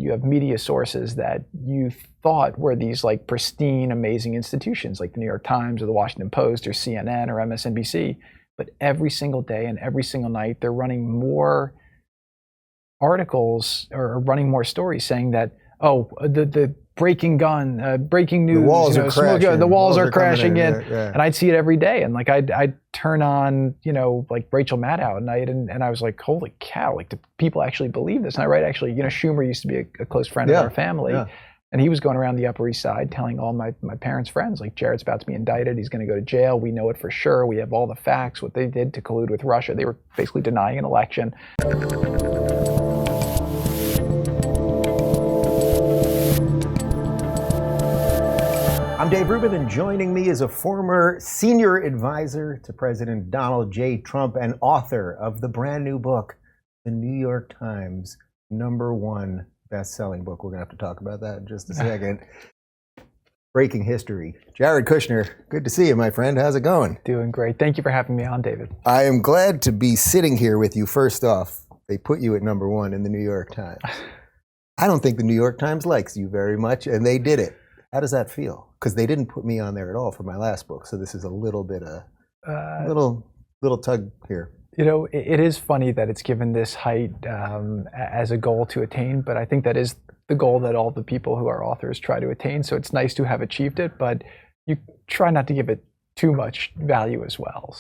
you have media sources that you thought were these like pristine, amazing institutions like the New York Times or the Washington Post or CNN or MSNBC. But every single day and every single night, they're running more articles or running more stories saying that, oh, the breaking news, the walls are crashing. The walls are crashing in. Yeah. And I'd see it every day. And like I'd turn on, like Rachel Maddow at night, and I was like, holy cow, like do people actually believe this? And I write actually, Schumer used to be a close friend of our family. Yeah. And he was going around the Upper East Side telling all my parents' friends, like, Jared's about to be indicted. He's going to go to jail. We know it for sure. We have all the facts, what they did to collude with Russia. They were basically denying an election. I'm Dave Rubin, and joining me is a former senior advisor to President Donald J. Trump and author of the brand new book, The New York Times #1 best-selling book. We're going to have to talk about that in just a second. Breaking history. Jared Kushner, good to see you, my friend. How's it going? Doing great. Thank you for having me on, David. I am glad to be sitting here with you. First off, they put you at #1 in the New York Times. I don't think the New York Times likes you very much, and they did it. How does that feel? Because they didn't put me on there at all for my last book, so this is a little bit of little tug here. It is funny that it's given this height as a goal to attain, but I think that is the goal that all the people who are authors try to attain. So it's nice to have achieved it, but you try not to give it too much value as well.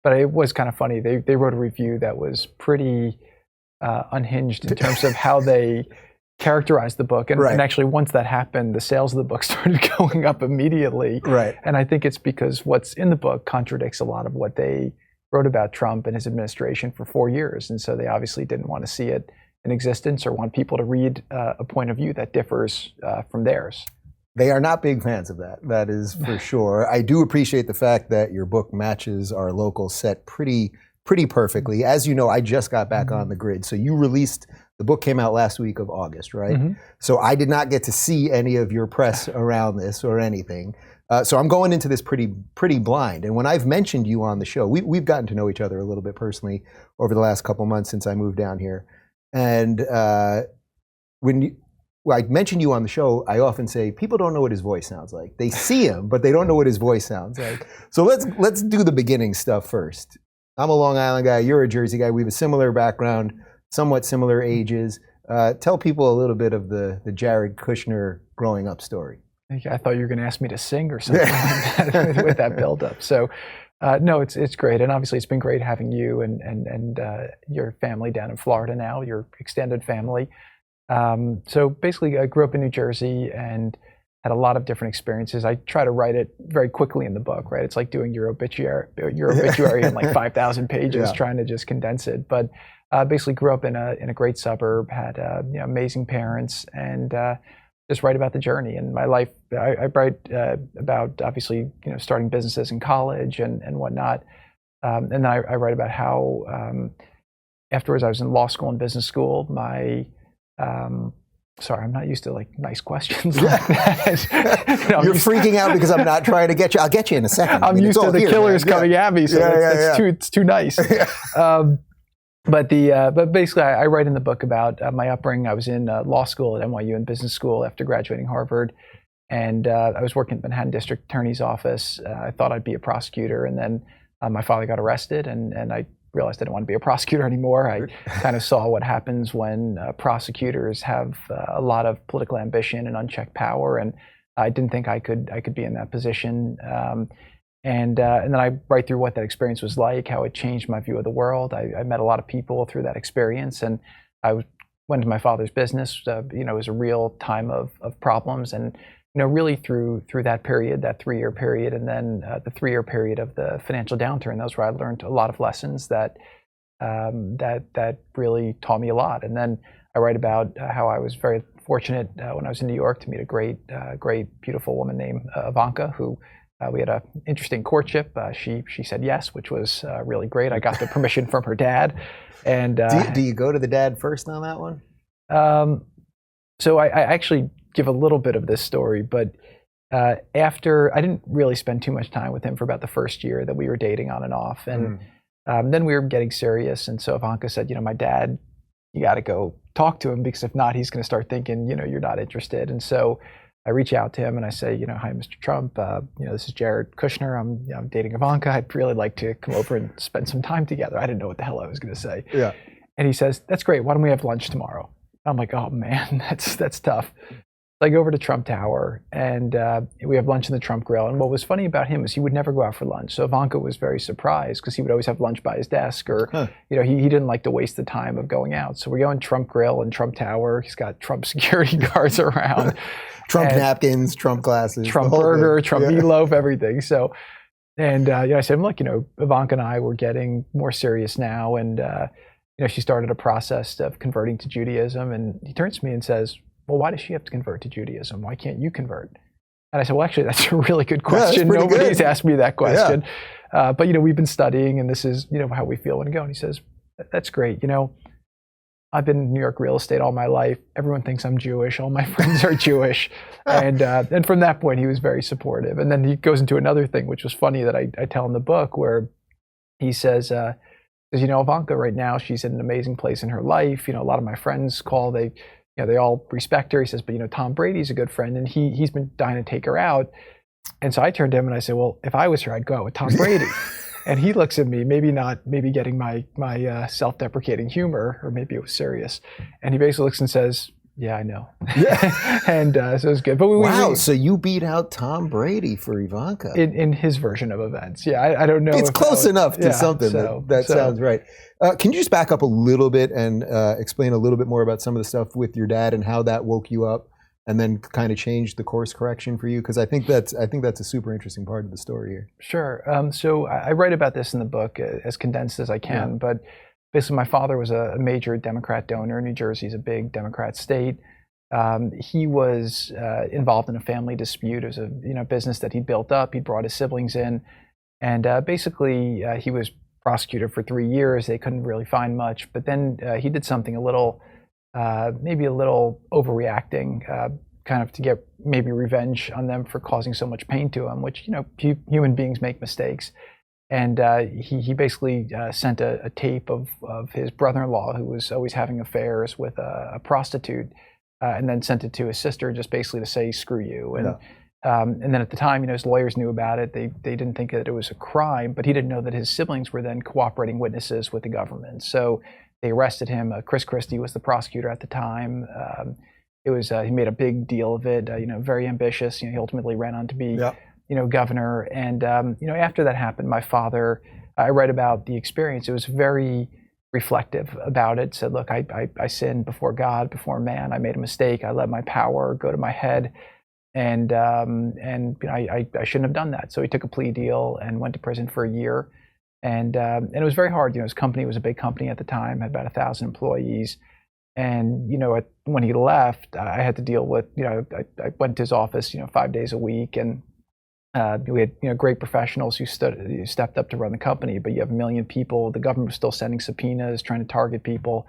But it was kind of funny. They wrote a review that was pretty unhinged in terms of how they characterized the book. And, and actually, once that happened, the sales of the book started going up immediately. Right. And I think it's because what's in the book contradicts a lot of what they wrote about Trump and his administration for 4 years. And so they obviously didn't want to see it in existence or want people to read a point of view that differs from theirs. They are not big fans of that. That is for sure. I do appreciate the fact that your book matches our local set pretty perfectly. As you know, I just got back on the grid. So the book came out last week of August, right? Mm-hmm. So I did not get to see any of your press around this or anything. So I'm going into this pretty blind. And when I've mentioned you on the show, we've gotten to know each other a little bit personally over the last couple months since I moved down here. And when I mention you on the show, I often say people don't know what his voice sounds like. They see him, but they don't know what his voice sounds like. So let's do the beginning stuff first. I'm a Long Island guy. You're a Jersey guy. We have a similar background, somewhat similar ages. Tell people a little bit of the Jared Kushner growing up story. I thought you were going to ask me to sing or something like that with that buildup. So, no, it's great, and obviously it's been great having you and your family down in Florida now, your extended family. So basically, I grew up in New Jersey and had a lot of different experiences. I try to write it very quickly in the book, right? It's like doing your obituary in like 5,000 pages, trying to just condense it. But basically, grew up in a great suburb, had amazing parents, and just write about the journey in my life. I write about obviously starting businesses in college and whatnot, and then I write about how afterwards I was in law school and business school. Sorry, I'm not used to like nice questions like that. You're freaking out because I'm not trying to get you. I'll get you in a second. I'm used to the killers coming at me, so it's too nice. But basically, I write in the book about my upbringing. I was in law school at NYU and business school after graduating Harvard, and I was working at the Manhattan District Attorney's Office. I thought I'd be a prosecutor, and then my father got arrested, and I realized I didn't want to be a prosecutor anymore. I kind of saw what happens when prosecutors have a lot of political ambition and unchecked power, and I didn't think I could be in that position. And then I write through what that experience was like, how it changed my view of the world. I met a lot of people through that experience, and I went to my father's business. It was a real time of problems, and really through that period, that 3-year period, and then the 3-year period of the financial downturn. Those where I learned a lot of lessons that really taught me a lot. And then I write about how I was very fortunate when I was in New York to meet a great, beautiful woman named Ivanka, who we had an interesting courtship. She said yes, which was really great. I got the permission from her dad. And do you go to the dad first on that one? So I actually give a little bit of this story, but after I didn't really spend too much time with him for about the first year that we were dating on and off, and then we were getting serious. And so Ivanka said, my dad you got to go talk to him, because if not, he's going to start thinking, you're not interested. And so I reach out to him and I say, hi, Mr. Trump, this is Jared Kushner. I'm dating Ivanka. I'd really like to come over and spend some time together. I didn't know what the hell I was going to say. Yeah. And he says, that's great. Why don't we have lunch tomorrow? I'm like, oh man, that's tough. I go over to Trump Tower and we have lunch in the Trump Grill. And what was funny about him is he would never go out for lunch. So Ivanka was very surprised because he would always have lunch by his desk, or he didn't like to waste the time of going out. So we go in Trump Grill and Trump Tower. He's got Trump security guards around. Trump napkins, Trump glasses, Trump burger, Trump meatloaf, everything. So, and I said, look, Ivanka and I were getting more serious now, and she started a process of converting to Judaism. And he turns to me and says, well, why does she have to convert to Judaism? Why can't you convert? And I said, well, actually, that's a really good question. Nobody's asked me that question. Yeah. But we've been studying, and this is how we feel when we go. And he says, that's great. I've been in New York real estate all my life. Everyone thinks I'm Jewish. All my friends are Jewish. And from that point, he was very supportive. And then he goes into another thing, which was funny, that I tell in the book, where he says, Ivanka right now, she's in an amazing place in her life. A lot of my friends call, they all respect her. He says, but Tom Brady's a good friend, and he's been dying to take her out. And so I turned to him and I said, well, if I was her, I'd go out with Tom Brady. And he looks at me, maybe getting my self-deprecating humor, or maybe it was serious. And he basically looks and says, yeah, I know. Yeah. And so it was good. But so you beat out Tom Brady for Ivanka. In his version of events. Yeah, I don't know. It's close enough to something that sounds right. Can you just back up a little bit and explain a little bit more about some of the stuff with your dad and how that woke you up and then kind of changed the course correction for you? Because I think that's a super interesting part of the story here. Sure. So I write about this in the book as condensed as I can, but basically my father was a major Democrat donor. New Jersey is a big Democrat state. He was involved in a family dispute. It was a business that he built up. He brought his siblings in, and basically he was prosecuted for 3 years. They couldn't really find much, but then he did something maybe a little overreacting, kind of to get maybe revenge on them for causing so much pain to him, which human beings make mistakes. And he basically sent a tape of his brother-in-law, who was always having affairs with a prostitute, and then sent it to his sister, just basically to say, screw you. And then at the time, his lawyers knew about it. They didn't think that it was a crime, but he didn't know that his siblings were then cooperating witnesses with the government. So they arrested him. Chris Christie was the prosecutor at the time. He made a big deal of it, very ambitious. He ultimately ran on to be governor. And, after that happened, my father, I read about the experience. It was very reflective about it. Said, look, I sinned before God, before man. I made a mistake. I let my power go to my head. And I shouldn't have done that. So he took a plea deal and went to prison for a year. And it was very hard. His company was a big company at the time, had about 1,000 employees. And, when he left, I had to deal with, I went to his office, 5 days a week. And we had great professionals who stepped up to run the company, but you have 1 million people. The government was still sending subpoenas, trying to target people.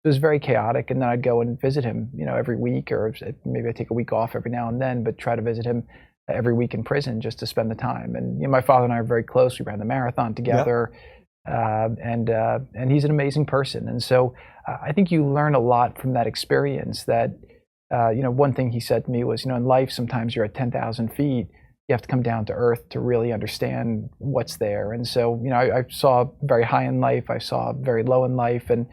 It was very chaotic. And then I'd go and visit him, every week, or maybe I'd take a week off every now and then, but try to visit him every week in prison just to spend the time. And my father and I are very close. We ran the marathon together, and he's an amazing person. And so I think you learn a lot from that experience. That one thing he said to me was, in life sometimes you're at 10,000 feet. You have to come down to earth to really understand what's there. And so, I saw very high in life, I saw very low in life, and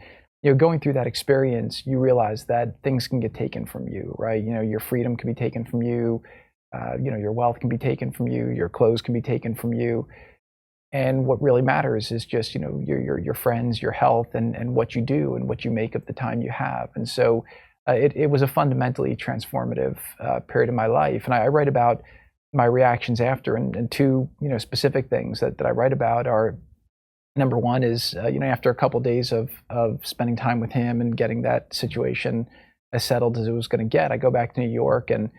going through that experience, you realize that things can get taken from you, right? Your freedom can be taken from you, your wealth can be taken from you, your clothes can be taken from you, and what really matters is just your friends, your health, and what you do and what you make of the time you have. And so, it was a fundamentally transformative period of my life, and I write about my reactions after, and two specific things that I write about are, number one is after a couple of days of spending time with him and getting that situation as settled as it was going to get, I go back to New York and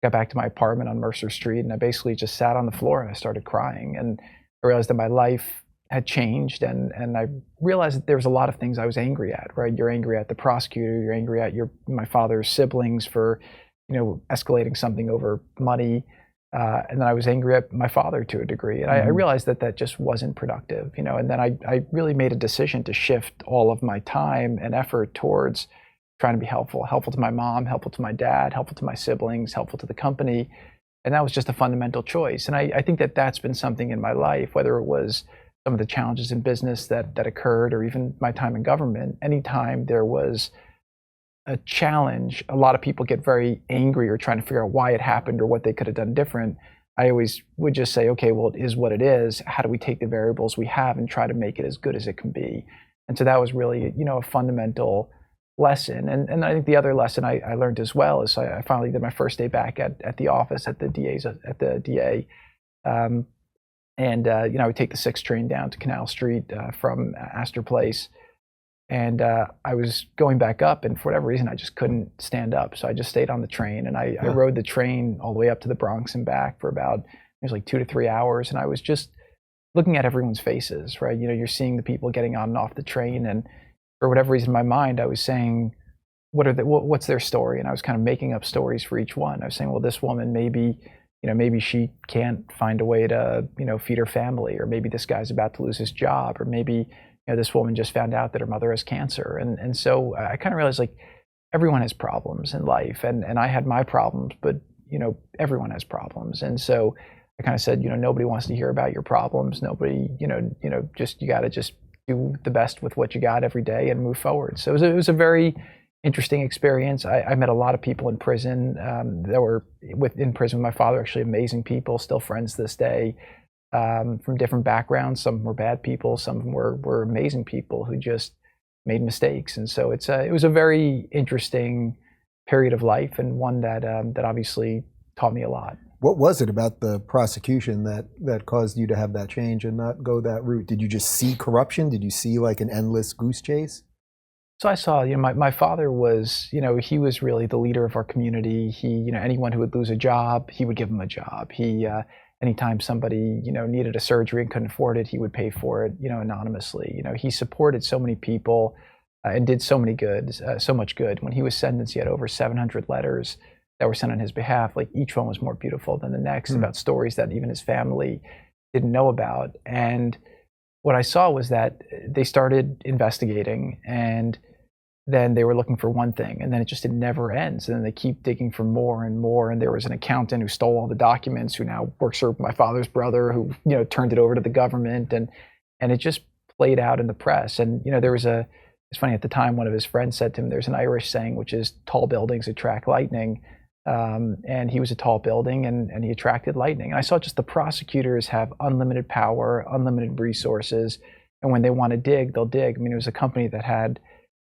got back to my apartment on Mercer Street, and I basically just sat on the floor and I started crying, and I realized that my life had changed, and I realized that there was a lot of things I was angry at, right? You're angry at the prosecutor, you're angry at my father's siblings for escalating something over money. And then I was angry at my father to a degree. And I realized that that just wasn't productive, you know, and then I really made a decision to shift all of my time and effort towards trying to be helpful to my mom, helpful to my dad, helpful to my siblings, helpful to the company. And that was just a fundamental choice. And I think that that's been something in my life, whether it was some of the challenges in business that occurred, or even my time in government. Anytime there was a challenge, a lot of people get very angry or trying to figure out why it happened or what they could have done different. I always would just say, okay, well, it is what it is. How do we take the variables we have and try to make it as good as it can be? And so that was really, you know, a fundamental lesson. And I think the other lesson I learned as well is I finally did my first day back at the office at the DA. And you know, I would take the 6 train down to Canal Street from Astor Place. And I was going back up, and for whatever reason, I just couldn't stand up. So I just stayed on the train, and I rode the train all the way up to the Bronx and back for about, it was like 2 to 3 hours. And I was just looking at everyone's faces, right? You know, you're seeing the people getting on and off the train. And for whatever reason in my mind, I was saying, what's their story? And I was kind of making up stories for each one. I was saying, well, this woman, maybe she can't find a way to, you know, feed her family, or maybe this guy's about to lose his job, or maybe, you know, this woman just found out that her mother has cancer. And so I kind of realized, like, everyone has problems in life, and I had my problems, but, you know, everyone has problems. And so I kind of said, you know, nobody wants to hear about your problems. Nobody, you know, just, you got to just do the best with what you got every day and move forward. So it was a very interesting experience. I met a lot of people in prison that were in prison with my father, actually amazing people, still friends to this day. From different backgrounds. Some were bad people, some of them were amazing people who just made mistakes. And so it was a very interesting period of life, and one that obviously taught me a lot. What was it about the prosecution that caused you to have that change and not go that route? Did you just see corruption? Did you see like an endless goose chase? So I saw, you know, my father was, you know, he was really the leader of our community. He, you know, anyone who would lose a job, he would give them a job. He, anytime somebody, you know, needed a surgery and couldn't afford it, he would pay for it, you know, anonymously. You know, he supported so many people and did so much good. When he was sentenced, he had over 700 letters that were sent on his behalf. Like, each one was more beautiful than the next, about stories that even his family didn't know about. And what I saw was that they started investigating, and then they were looking for one thing, and then it never ends. And then they keep digging for more and more. And there was an accountant who stole all the documents, who now works for my father's brother, who, you know, turned it over to the government, and it just played out in the press. And, you know, it's funny, at the time, one of his friends said to him, there's an Irish saying, which is tall buildings attract lightning. And he was a tall building, and he attracted lightning. And I saw just the prosecutors have unlimited power, unlimited resources. And when they want to dig, they'll dig. I mean, it was a company that had,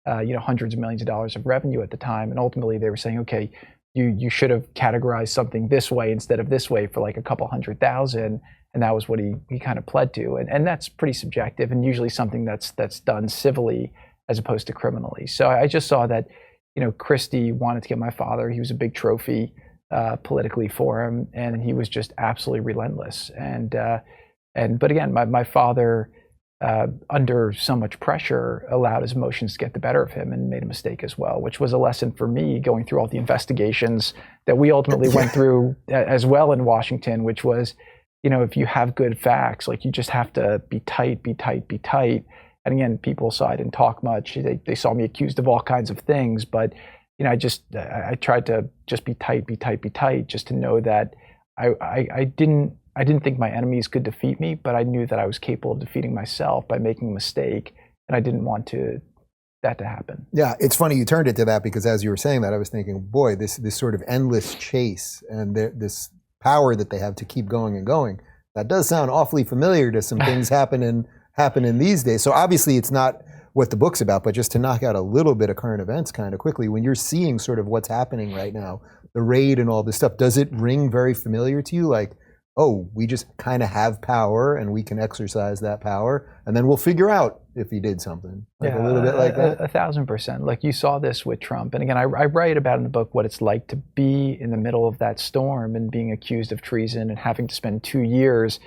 you know, hundreds of millions of dollars of revenue at the time. And ultimately they were saying, okay, you should have categorized something this way instead of this way for like a couple $100,000. And that was what he kind of pled to. And that's pretty subjective, and usually something that's done civilly as opposed to criminally. So I just saw that, you know, Christie wanted to get my father. He was a big trophy politically for him, and he was just absolutely relentless. But again, my father, under so much pressure, allowed his emotions to get the better of him and made a mistake as well, which was a lesson for me going through all the investigations that we ultimately went through as well in Washington, which was, you know, if you have good facts, like, you just have to be tight. And again, people saw I didn't talk much. They saw me accused of all kinds of things, but, you know, I tried to just be tight, just to know that I didn't think my enemies could defeat me, but I knew that I was capable of defeating myself by making a mistake, and I didn't want that to happen. Yeah, it's funny you turned it to that, because as you were saying that, I was thinking, boy, this sort of endless chase and this power that they have to keep going and going, that does sound awfully familiar to some things happening these days. So obviously it's not what the book's about, but just to knock out a little bit of current events kind of quickly, when you're seeing sort of what's happening right now, the raid and all this stuff, does it ring very familiar to you? Like, oh, we just kind of have power and we can exercise that power, and then we'll figure out if he did something. Like, a little bit like that? 1,000%. Like, you saw this with Trump. And again, I write about in the book what it's like to be in the middle of that storm and being accused of treason and having to spend 2 years.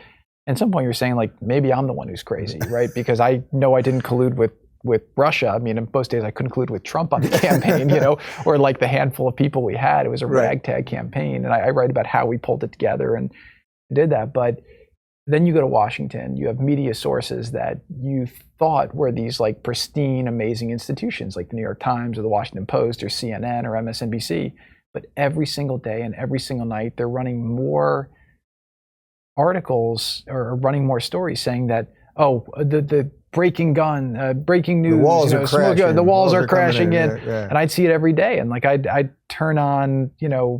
And at some point you're saying, like, maybe I'm the one who's crazy, right? Because I know I didn't collude with with Russia. I mean, in most days I couldn't collude with Trump on the campaign, or like the handful of people we had. It was a ragtag campaign. And I write about how we pulled it together and did that. But then you go to Washington, you have media sources that you thought were these like pristine, amazing institutions like the New York Times or the Washington Post or CNN or MSNBC. But every single day and every single night, they're running more articles or running more stories saying that, the breaking news, the walls are crashing. The walls are crashing in. Yeah. And I'd see it every day. And like I'd turn on,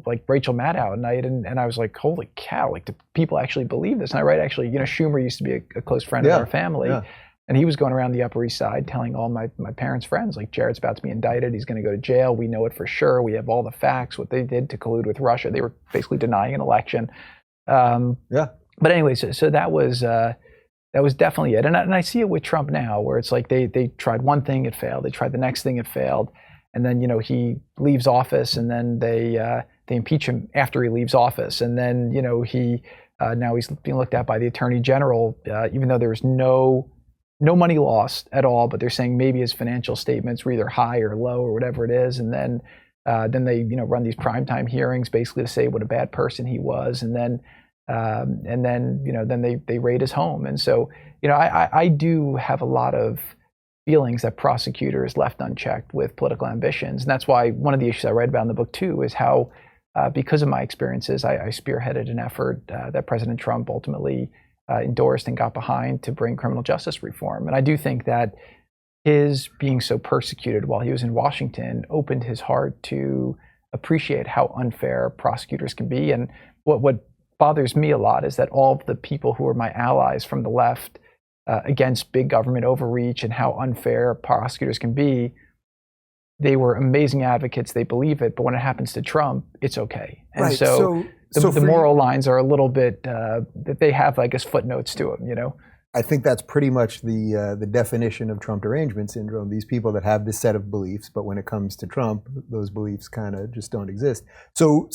like Rachel Maddow at night, and I was like, holy cow, like do people actually believe this? And I write actually, Schumer used to be a close friend of our family. Yeah. And he was going around the Upper East Side telling all my parents' friends, like, Jared's about to be indicted. He's going to go to jail. We know it for sure. We have all the facts, what they did to collude with Russia. They were basically denying an election. But anyway, so that was definitely it. And I see it with Trump now, where it's like they tried one thing, it failed. They tried the next thing, it failed. And then, he leaves office, and then they impeach him after he leaves office. And then, now he's being looked at by the Attorney General, even though there was no money lost at all, but they're saying maybe his financial statements were either high or low or whatever it is. And then they, run these primetime hearings basically to say what a bad person he was. And then they raid his home. And so, I do have a lot of feelings that prosecutors left unchecked with political ambitions. And that's why one of the issues I write about in the book too is how, because of my experiences, I spearheaded an effort that President Trump ultimately endorsed and got behind to bring criminal justice reform. And I do think that his being so persecuted while he was in Washington opened his heart to appreciate how unfair prosecutors can be. And what bothers me a lot is that all of the people who are my allies from the left against big government overreach and how unfair prosecutors can be, they were amazing advocates, they believe it, but when it happens to Trump, it's okay. And so the moral lines are a little bit, that they have, I guess, footnotes to them, I think that's pretty much the definition of Trump derangement syndrome. These people that have this set of beliefs, but when it comes to Trump, those beliefs kind of just don't exist. So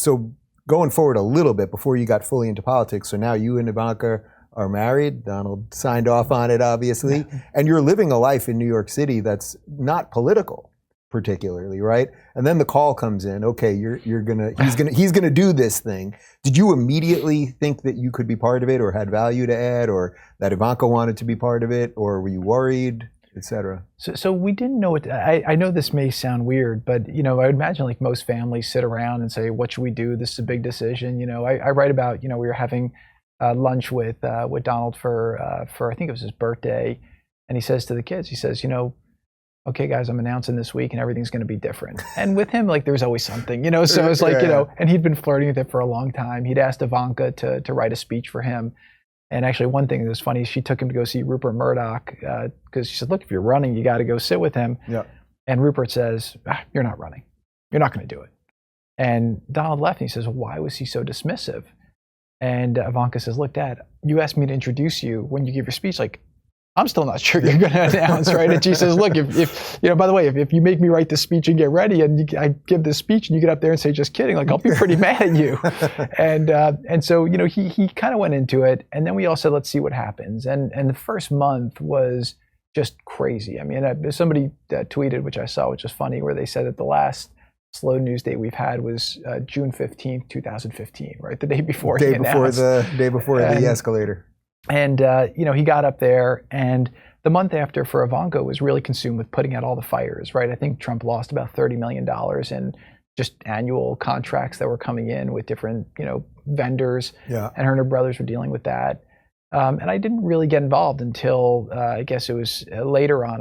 going forward a little bit before you got fully into politics, so now you and Ivanka are married. Donald signed off on it, obviously, and you're living a life in New York City that's not political, particularly, right? And then the call comes in. Okay, he's gonna do this thing. Did you immediately think that you could be part of it, or had value to add, or that Ivanka wanted to be part of it, or were you worried, etc.? So we didn't know it. I know this may sound weird, but I would imagine like most families sit around and say, "What should we do? This is a big decision." I write about we were having lunch with Donald for I think it was his birthday, and he says to the kids, he says, okay, guys, I'm announcing this week and everything's going to be different. And with him, like, there's always something, so it's like, and he'd been flirting with it for a long time. He'd asked Ivanka to write a speech for him. And actually, one thing that was funny, she took him to go see Rupert Murdoch because she said, look, if you're running, you got to go sit with him. Yeah. And Rupert says, you're not running. You're not going to do it. And Donald left and he says, why was he so dismissive? And Ivanka says, look, Dad, you asked me to introduce you when you give your speech. Like, I'm still not sure you're going to announce, right? And she says, look, if by the way, if you make me write this speech and get ready and I give this speech and you get up there and say, just kidding, like, I'll be pretty mad at you. And so, he kind of went into it. And then we all said, let's see what happens. And the first month was just crazy. I mean, somebody tweeted, which I saw, which is funny, where they said that the last slow news day we've had was June 15th, 2015, right? The day before he announced. The day before the escalator. And, he got up there, and the month after for Ivanka was really consumed with putting out all the fires, right? I think Trump lost about $30 million in just annual contracts that were coming in with different, vendors. Yeah. And her and her brothers were dealing with that. And I didn't really get involved until, I guess it was later on.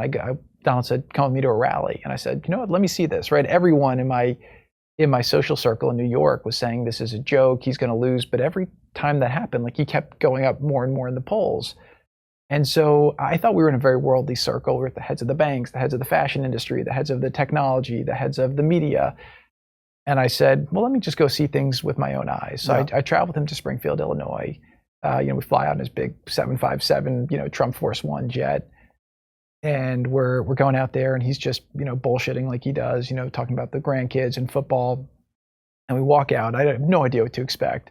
Donald said, come with me to a rally. And I said, you know what, let me see this, right? Everyone in my social circle in New York was saying this is a joke, he's going to lose. But every time that happened, like, he kept going up more and more in the polls. And so I thought we were in a very worldly circle. We were at the heads of the banks, the heads of the fashion industry, the heads of the technology, the heads of the media. And I said, well, let me just go see things with my own eyes. So I traveled with him to Springfield, Illinois. We fly out in his big 757, Trump Force One jet. And we're going out there, and he's just, bullshitting like he does, talking about the grandkids and football. And we walk out. I have no idea what to expect.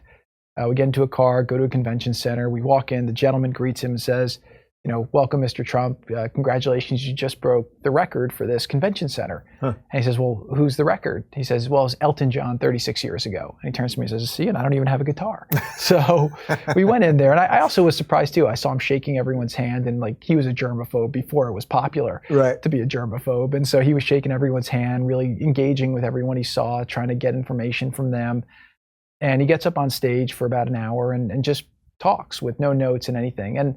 We get into a car, go to a convention center. We walk in. The gentleman greets him and says, welcome, Mr. Trump. Congratulations, you just broke the record for this convention center. Huh. And he says, well, who's the record? He says, well, it's Elton John 36 years ago. And he turns to me and says, see, and I don't even have a guitar. So we went in there, and I also was surprised too. I saw him shaking everyone's hand, and like he was a germaphobe before it was popular to be a germaphobe. And so he was shaking everyone's hand, really engaging with everyone he saw, trying to get information from them. And he gets up on stage for about an hour and just talks with no notes and anything. And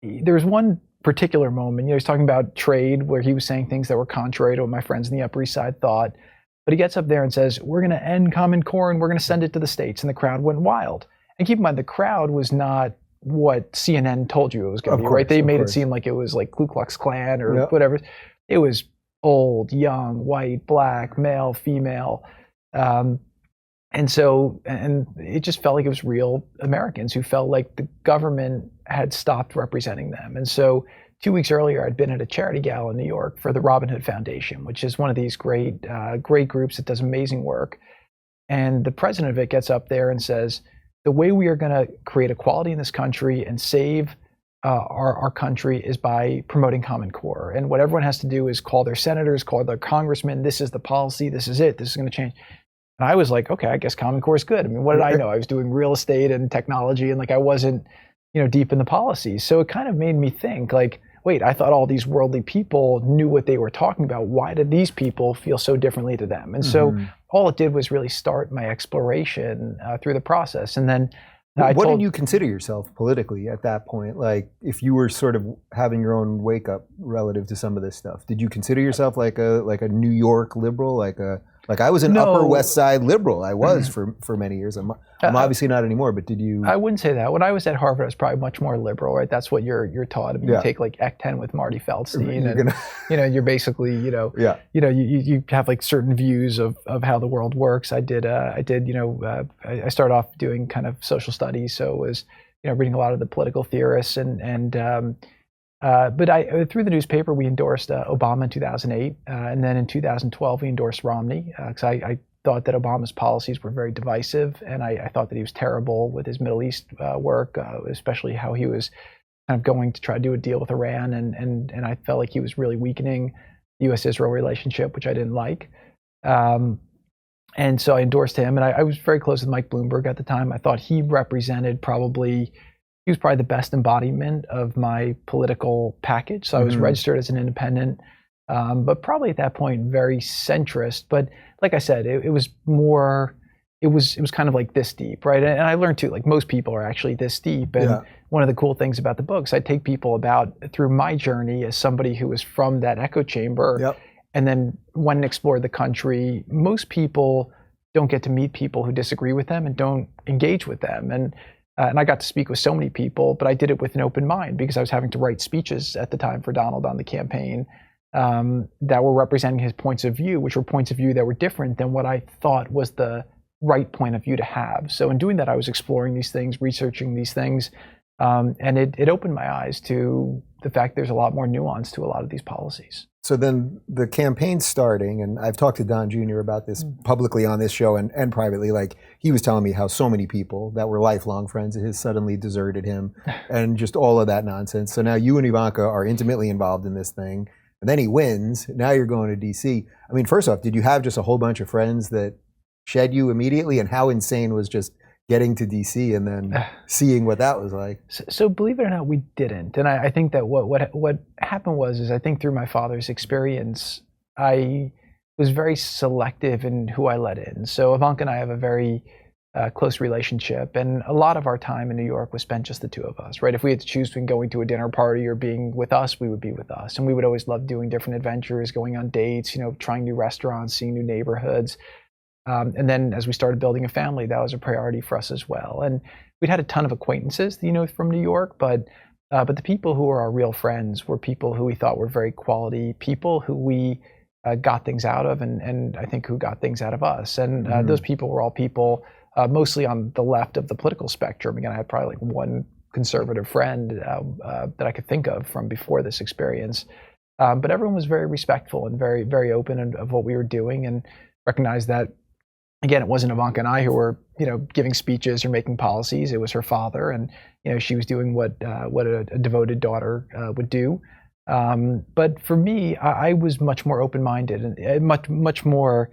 there was one particular moment, he was talking about trade where he was saying things that were contrary to what my friends in the Upper East Side thought. But he gets up there and says, we're going to end Common Core and we're going to send it to the States. And the crowd went wild. And keep in mind, the crowd was not what CNN told you it was going to be, right? They made it seem like it was like Ku Klux Klan or whatever. It was old, young, white, black, male, female. And it just felt like it was real Americans who felt like the government had stopped representing them. And so 2 weeks earlier, I'd been at a charity gala in New York for the Robin Hood Foundation, which is one of these great groups that does amazing work. And the president of it gets up there and says, the way we are going to create equality in this country and save our country is by promoting Common Core. And what everyone has to do is call their senators, call their congressmen. This is the policy. This is it. This is going to change. And I was like, okay, I guess Common Core is good. I mean, what did I know? I was doing real estate and technology, and like I wasn't, deep in the policies. So it kind of made me think, like, wait, I thought all these worldly people knew what they were talking about. Why did these people feel so differently to them? And so all it did was really start my exploration through the process. And then what did you consider yourself politically at that point? Like, if you were sort of having your own wake up relative to some of this stuff, did you consider yourself like a New York liberal, like I was an Upper West Side liberal. I was for many years. I'm obviously not anymore, but did you? I wouldn't say that. When I was at Harvard, I was probably much more liberal, right? That's what you're taught. I mean, you take like Ec 10 with Marty Feldstein, and you're basically, you have like certain views of how the world works. I started off doing kind of social studies, so it was, reading a lot of the political theorists but through the newspaper, we endorsed Obama in 2008, and then in 2012 we endorsed Romney because I thought that Obama's policies were very divisive, and I thought that he was terrible with his Middle East work, especially how he was kind of going to try to do a deal with Iran, and I felt like he was really weakening the U.S.-Israel relationship, which I didn't like. And so I endorsed him, and I was very close with Mike Bloomberg at the time. I thought he was probably the best embodiment of my political package. So I was registered as an independent, but probably at that point very centrist. But like I said, it was kind of like this deep, right? And I learned too, like most people are actually this deep. And one of the cool things about the books, I take people through my journey as somebody who was from that echo chamber and then went and explored the country. Most people don't get to meet people who disagree with them and don't engage with them. And I got to speak with so many people, but I did it with an open mind because I was having to write speeches at the time for Donald on the campaign that were representing his points of view, which were points of view that were different than what I thought was the right point of view to have. So in doing that, I was exploring these things, researching these things, and it opened my eyes to the fact there's a lot more nuance to a lot of these policies. So then the campaign's starting, and I've talked to Don Jr. about this publicly on this show and privately. Like, he was telling me how so many people that were lifelong friends of his suddenly deserted him and just all of that nonsense. So now you and Ivanka are intimately involved in this thing, and then he wins. Now you're going to D.C. I mean, first off, did you have just a whole bunch of friends that shed you immediately? And how insane was just getting to DC and then seeing what that was like? So believe it or not, we didn't. And I think that what happened was I think through my father's experience, I was very selective in who I let in. So Ivanka and I have a very close relationship, and a lot of our time in New York was spent just the two of us, right? If we had to choose between going to a dinner party or being with us, we would be with us. And we would always love doing different adventures, going on dates, trying new restaurants, seeing new neighborhoods. And then as we started building a family, that was a priority for us as well. And we'd had a ton of acquaintances, from New York, but the people who were our real friends were people who we thought were very quality people who we got things out of, and I think who got things out of us. And those people were all people mostly on the left of the political spectrum. Again, I had probably like one conservative friend that I could think of from before this experience. But everyone was very respectful and very, very open of what we were doing, and recognized that again, it wasn't Ivanka and I who were, giving speeches or making policies. It was her father, and she was doing what a devoted daughter would do. But for me, I was much more open-minded and much more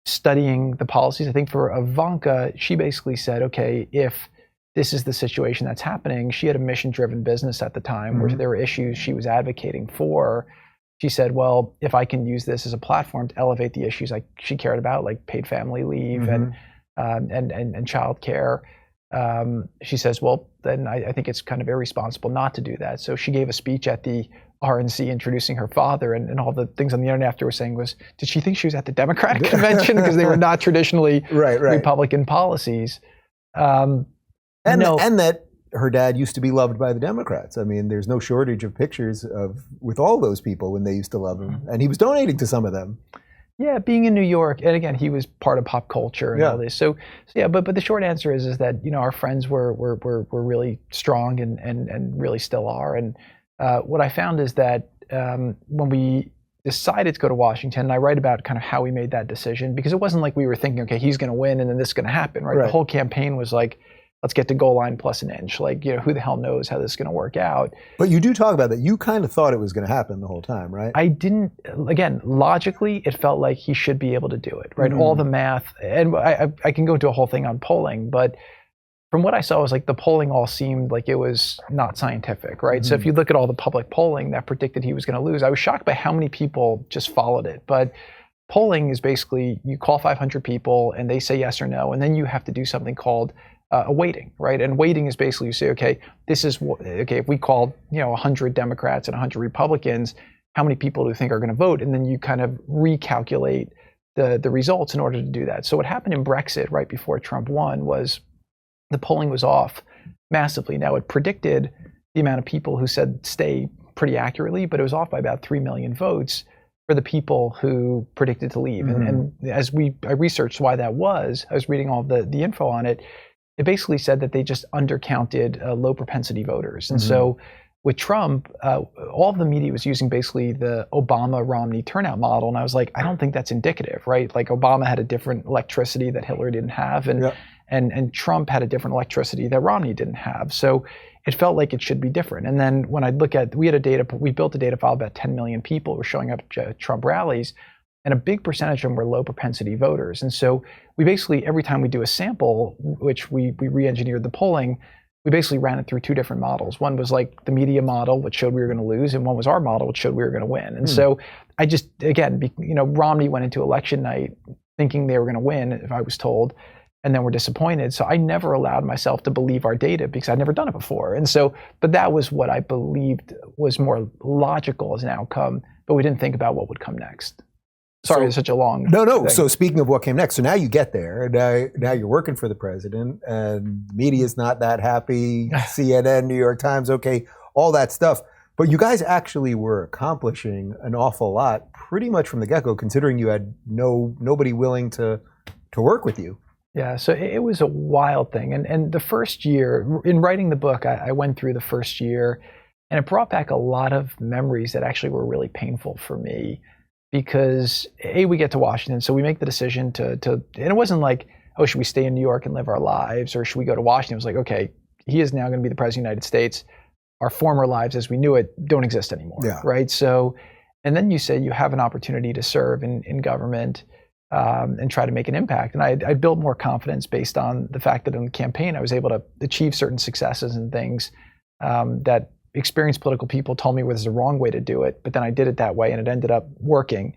studying the policies. I think for Ivanka, she basically said, okay, if this is the situation that's happening, she had a mission-driven business at the time where there were issues she was advocating for. She said, well, if I can use this as a platform to elevate the issues she cared about, like paid family leave and childcare, she says, well, then I think it's kind of irresponsible not to do that. So she gave a speech at the RNC introducing her father, and all the things on the internet after were saying was, did she think she was at the Democratic convention? Because they were not traditionally Republican policies. And that her dad used to be loved by the Democrats. I mean, there's no shortage of pictures with all those people when they used to love him, and he was donating to some of them. Yeah, being in New York, and again, he was part of pop culture and all this. So yeah, but the short answer is that our friends were really strong and really still are. And what I found is that when we decided to go to Washington, and I write about kind of how we made that decision, because it wasn't like we were thinking, okay, he's going to win and then this is going to happen, right? The whole campaign was like, let's get to goal line plus an inch. Like, who the hell knows how this is going to work out? But you do talk about that. You kind of thought it was going to happen the whole time, right? I didn't. Again, logically, it felt like he should be able to do it, right? All the math, and I can go into a whole thing on polling, but from what I saw, it was like the polling all seemed like it was not scientific, right? So if you look at all the public polling that predicted he was going to lose, I was shocked by how many people just followed it. But polling is basically you call 500 people and they say yes or no, and then you have to do something called a weighting, right? And weighting is basically you say, okay, if we called 100 Democrats and 100 Republicans, how many people do you think are going to vote? And then you kind of recalculate the results in order to do that. So what happened in Brexit right before Trump won was the polling was off massively. Now it predicted the amount of people who said stay pretty accurately, but it was off by about 3 million votes for the people who predicted to leave. And as I researched why that was, I was reading all the info on it. It basically said that they just undercounted low propensity voters. And so with Trump, all of the media was using basically the Obama-Romney turnout model. And I was like, I don't think that's indicative, right? Like Obama had a different electricity that Hillary didn't have. And Trump had a different electricity that Romney didn't have. So it felt like it should be different. And then when I look at, we built a data file, about 10 million people were showing up at Trump rallies. And a big percentage of them were low propensity voters. And so we basically, every time we do a sample, which we re-engineered the polling, we basically ran it through two different models. One was like the media model, which showed we were going to lose, and one was our model, which showed we were going to win. And so I just, again, Romney went into election night thinking they were going to win, if I was told, and then we're disappointed. So I never allowed myself to believe our data because I'd never done it before. And so, but that was what I believed was more logical as an outcome, but we didn't think about what would come next. Sorry, it's such a long No. thing. So speaking of what came next, so now you get there, and now you're working for the president, and the media's not that happy, CNN, New York Times, okay, all that stuff. But you guys actually were accomplishing an awful lot pretty much from the get-go, considering you had nobody willing to work with you. Yeah, so it was a wild thing. And the first year, in writing the book, I went through the first year, and it brought back a lot of memories that actually were really painful for me. Because we get to Washington, so we make the decision to, and it wasn't like, oh, should we stay in New York and live our lives, or should we go to Washington? It was like, okay, he is now going to be the president of the United States. Our former lives, as we knew it, don't exist anymore, right? So, and then you say you have an opportunity to serve in government and try to make an impact. And I built more confidence based on the fact that in the campaign I was able to achieve certain successes and things that experienced political people told me was the wrong way to do it, but then I did it that way and it ended up working.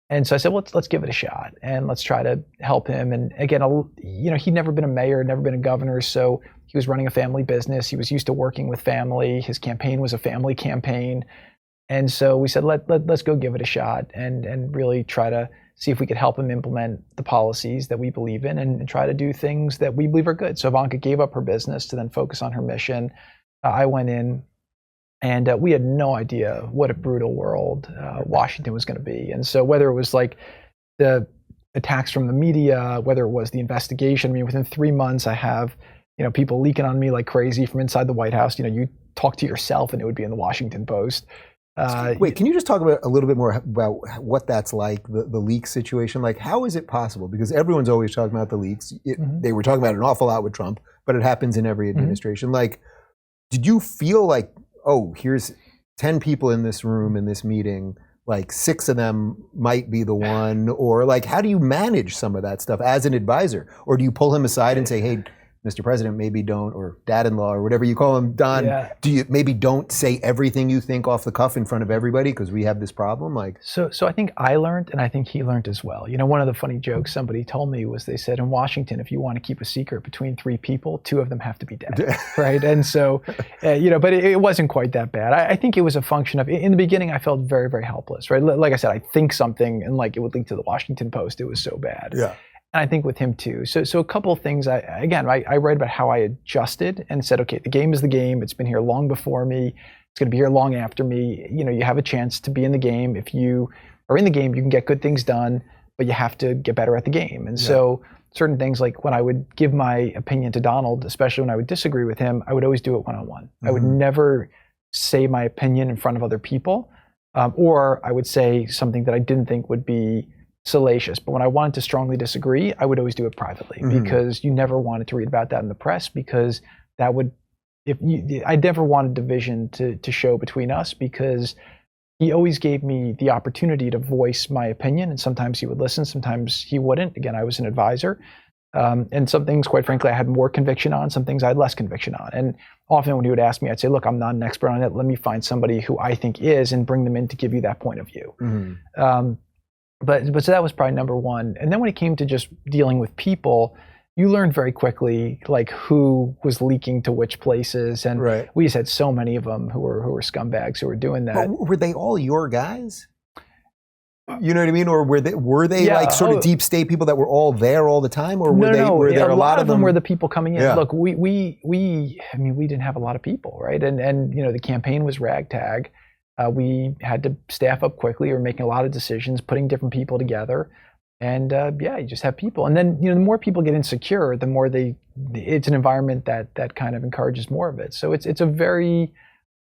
And so I said, well, let's give it a shot and let's try to help him. And again, he'd never been a mayor, never been a governor, so he was running a family business. He was used to working with family. His campaign was a family campaign. And so we said, let's go give it a shot and really try to see if we could help him implement the policies that we believe in and try to do things that we believe are good. So Ivanka gave up her business to then focus on her mission. I went in. And we had no idea what a brutal world Washington was going to be. And so whether it was like the attacks from the media, whether it was the investigation, I mean, within 3 months, I have, people leaking on me like crazy from inside the White House. You talk to yourself and it would be in the Washington Post. Wait, can you just talk about a little bit more about what that's like, the leak situation? Like, how is it possible? Because everyone's always talking about the leaks. They were talking about it an awful lot with Trump, but it happens in every administration. Like, did you feel like, oh, here's 10 people in this room, in this meeting, like 6 of them might be the one? Or like, how do you manage some of that stuff as an advisor? Or do you pull him aside and say, hey, Mr. President, maybe don't, or dad-in-law, or whatever you call him, Don, do you maybe don't say everything you think off the cuff in front of everybody because we have this problem? Like, so I think I learned, and I think he learned as well. You know, one of the funny jokes somebody told me was they said in Washington, if you want to keep a secret between 3 people, 2 of them have to be dead, right? And so, you know, but it wasn't quite that bad. I think it was a function of, in the beginning, I felt very, very helpless, right? Like I said, I think something, and like it would leak to the Washington Post. It was so bad. Yeah. And I think with him too. So a couple of things. I write about how I adjusted and said, okay, the game is the game. It's been here long before me. It's going to be here long after me. You know, you have a chance to be in the game. If you are in the game, you can get good things done, but you have to get better at the game. And so certain things, like when I would give my opinion to Donald, especially when I would disagree with him, I would always do it one-on-one. I would never say my opinion in front of other people, or I would say something that I didn't think would be salacious. But when I wanted to strongly disagree, I would always do it privately, because you never wanted to read about that in the press, because that would, I never wanted division to show between us, because he always gave me the opportunity to voice my opinion, and sometimes he would listen, sometimes he wouldn't. Again, I was an advisor, and some things, quite frankly, I had more conviction on, some things I had less conviction on. And often when he would ask me, I'd say, look, I'm not an expert on it. Let me find somebody who I think is, and bring them in to give you that point of view. But so that was probably number one. And then when it came to just dealing with people, you learned very quickly like who was leaking to which places, and we just had so many of them who were scumbags who were doing that. But were they all your guys? You know what I mean? Or were they like sort of deep state people that were all there all the time, or were there a lot of them? Were the people coming in? Look, we didn't have a lot of people, right? And you know, the campaign was ragtag. We had to staff up quickly. We were making a lot of decisions, putting different people together, and you just have people. And then, you know, the more people get insecure, the more it's an environment that kind of encourages more of it. So it's a very,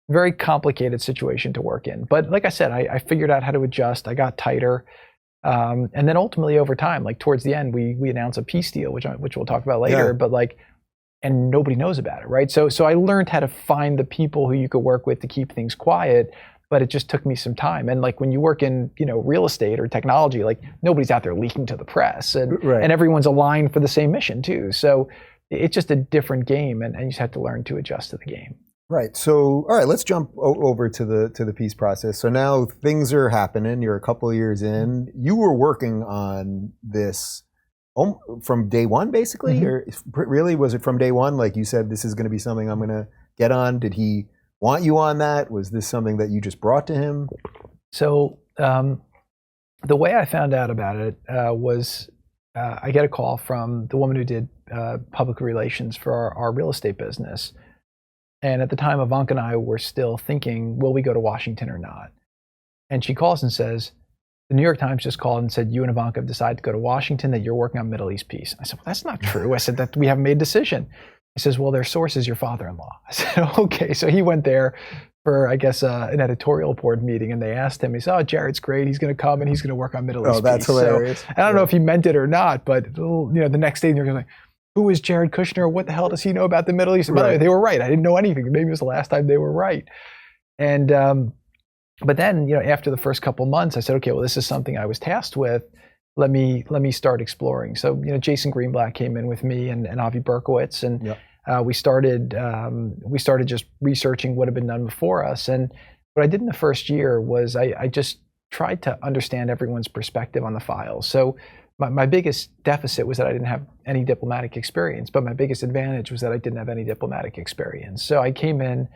very complicated situation to work in. But like I said, I figured out how to adjust. I got tighter, and then ultimately over time, like towards the end, we announced a peace deal, which we'll talk about later. But like, and nobody knows about it, right? So I learned how to find the people who you could work with to keep things quiet. But it just took me some time. And like when you work in, you know, real estate or technology, like nobody's out there leaking to the press, and everyone's aligned for the same mission too. So it's just a different game, and you just have to learn to adjust to the game. Right. So, all right, let's jump over to the peace process. So now things are happening. You're a couple of years in. You were working on this from day one, basically, or really was it from day one? Like you said, this is going to be something I'm going to get on. Did he want you on that? Was this something that you just brought to him? So the way I found out about it was I get a call from the woman who did public relations for our real estate business. And at the time, Ivanka and I were still thinking, will we go to Washington or not? And she calls and says, the New York Times just called and said, you and Ivanka have decided to go to Washington, that you're working on Middle East peace. I said, well, that's not true. I said, that we haven't made a decision. He says, well, their source is your father-in-law. I said, okay. So he went there for, I guess, an editorial board meeting, and they asked him, he said, oh, Jared's great. He's going to come and he's going to work on Middle East peace. Oh, that's hilarious. So, I don't know if he meant it or not, but you know, the next day they're going to be like, who is Jared Kushner? What the hell does he know about the Middle East? And by the way, they were right. I didn't know anything. Maybe it was the last time they were right. And but then, you know, after the first couple months, I said, okay, well, this is something I was tasked with. Let me start exploring. So, you know, Jason Greenblatt came in with me and Avi Berkowitz, and we started just researching what had been done before us. And what I did in the first year was I just tried to understand everyone's perspective on the files. So my biggest deficit was that I didn't have any diplomatic experience, but my biggest advantage was that I didn't have any diplomatic experience. So I came in,